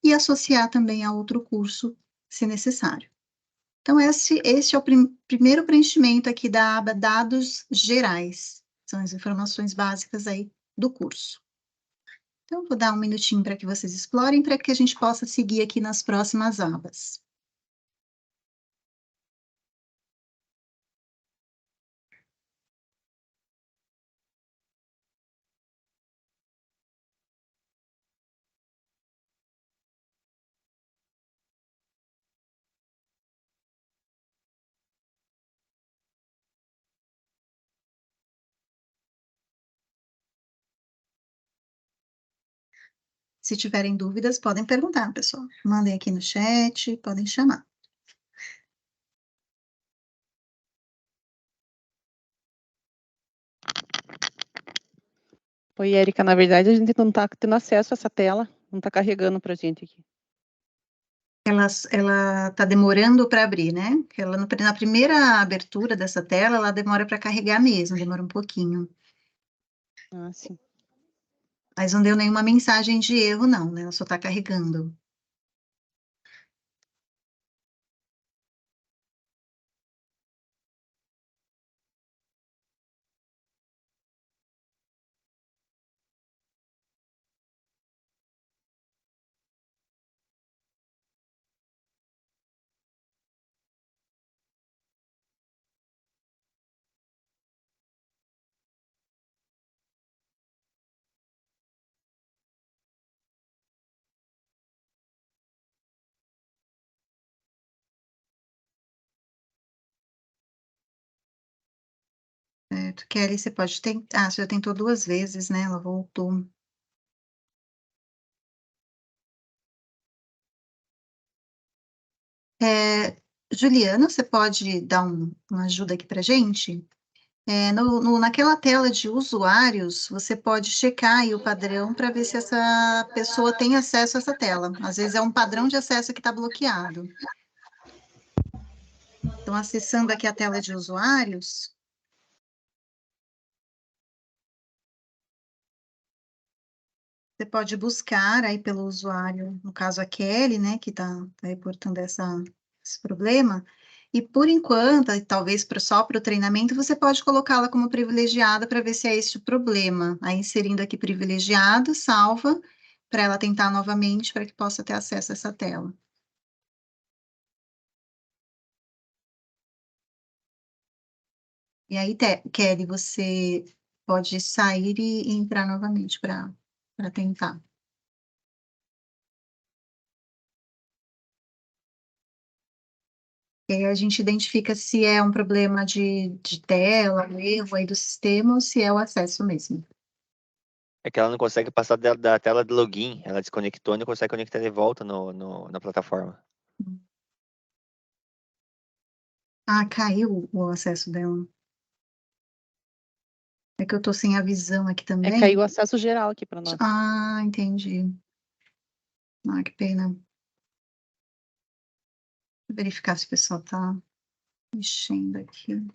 e associar também a outro curso, se necessário. Então, esse é o primeiro preenchimento aqui da aba Dados Gerais. São as informações básicas aí do curso. Então, vou dar um minutinho para que vocês explorem, para que a gente possa seguir aqui nas próximas abas. Se tiverem dúvidas, podem perguntar, pessoal. Mandem aqui no chat, podem chamar. Oi, Érica, na verdade a gente não está tendo acesso a essa tela, não está carregando para a gente aqui. Ela está demorando para abrir, né? Na primeira abertura dessa tela, ela demora para carregar mesmo, demora um pouquinho. Ah, sim. Mas não deu nenhuma mensagem de erro, não, né? Ela só está carregando. Certo. Kelly, você pode tentar. Ah, você já tentou 2 vezes, né? Ela voltou. Juliana, você pode dar uma ajuda aqui para gente? Naquela tela de usuários, você pode checar aí o padrão para ver se essa pessoa tem acesso a essa tela. Às vezes é um padrão de acesso que está bloqueado. Então, acessando aqui a tela de usuários, você pode buscar aí pelo usuário, no caso a Kelly, né, que está reportando esse problema, e por enquanto, e talvez só para o treinamento, você pode colocá-la como privilegiada para ver se é esse o problema. Aí, inserindo aqui privilegiado, salva, para ela tentar novamente, para que possa ter acesso a essa tela. E aí, Kelly, você pode sair e entrar novamente para tentar. E aí a gente identifica se é um problema de tela, um erro aí do sistema, ou se é o acesso mesmo. É que ela não consegue passar da tela de login. Ela desconectou e não consegue conectar de volta na plataforma. Ah, caiu o acesso dela. É que eu tô sem a visão aqui também. Caiu o acesso geral aqui para nós. Ah, entendi. Ah, que pena. Vou verificar se o pessoal tá mexendo aqui.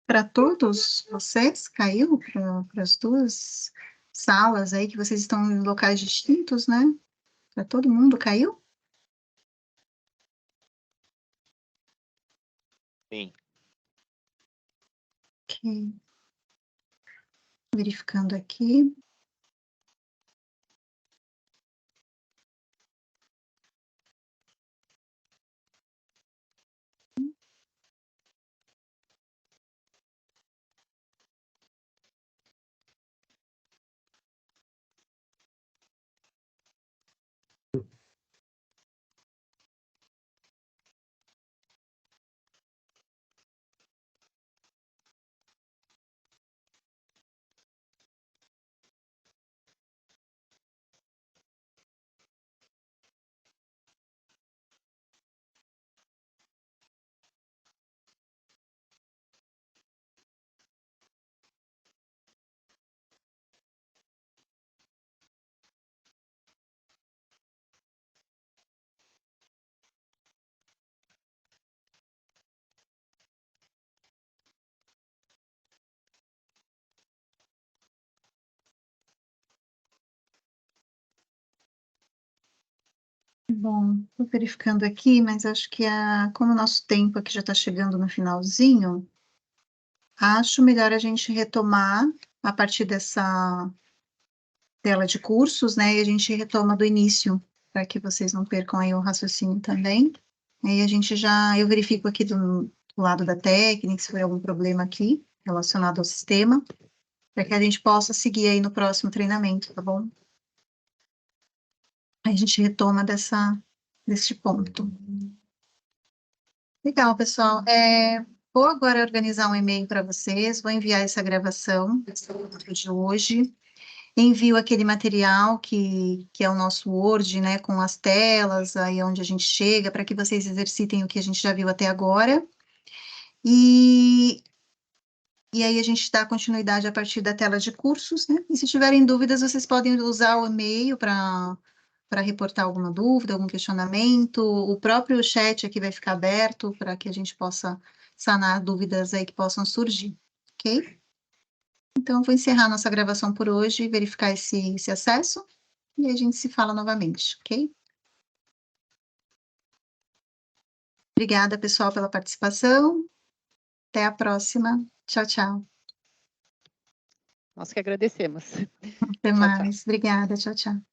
Para todos vocês, caiu para as duas salas aí, que vocês estão em locais distintos, né? Para todo mundo, caiu? Sim. Ok. Verificando aqui. Bom, estou verificando aqui, mas acho que como o nosso tempo aqui já está chegando no finalzinho, acho melhor a gente retomar a partir dessa tela de cursos, né? E a gente retoma do início, para que vocês não percam aí o raciocínio também. Aí eu verifico aqui do lado da técnica, se foi algum problema aqui relacionado ao sistema, para que a gente possa seguir aí no próximo treinamento, tá bom? Aí a gente retoma desse ponto. Legal, pessoal. Vou agora organizar um e-mail para vocês, vou enviar essa gravação de hoje. Envio aquele material que é o nosso Word, né, com as telas, aí onde a gente chega, para que vocês exercitem o que a gente já viu até agora. E aí a gente dá continuidade a partir da tela de cursos, né? E se tiverem dúvidas, vocês podem usar o e-mail para reportar alguma dúvida, algum questionamento. O próprio chat aqui vai ficar aberto para que a gente possa sanar dúvidas aí que possam surgir, ok? Então, vou encerrar nossa gravação por hoje, verificar esse acesso, e a gente se fala novamente, ok? Obrigada, pessoal, pela participação. Até a próxima. Tchau, tchau. Nós que agradecemos. Até Tchau, tchau. mais. Obrigada. Tchau, tchau.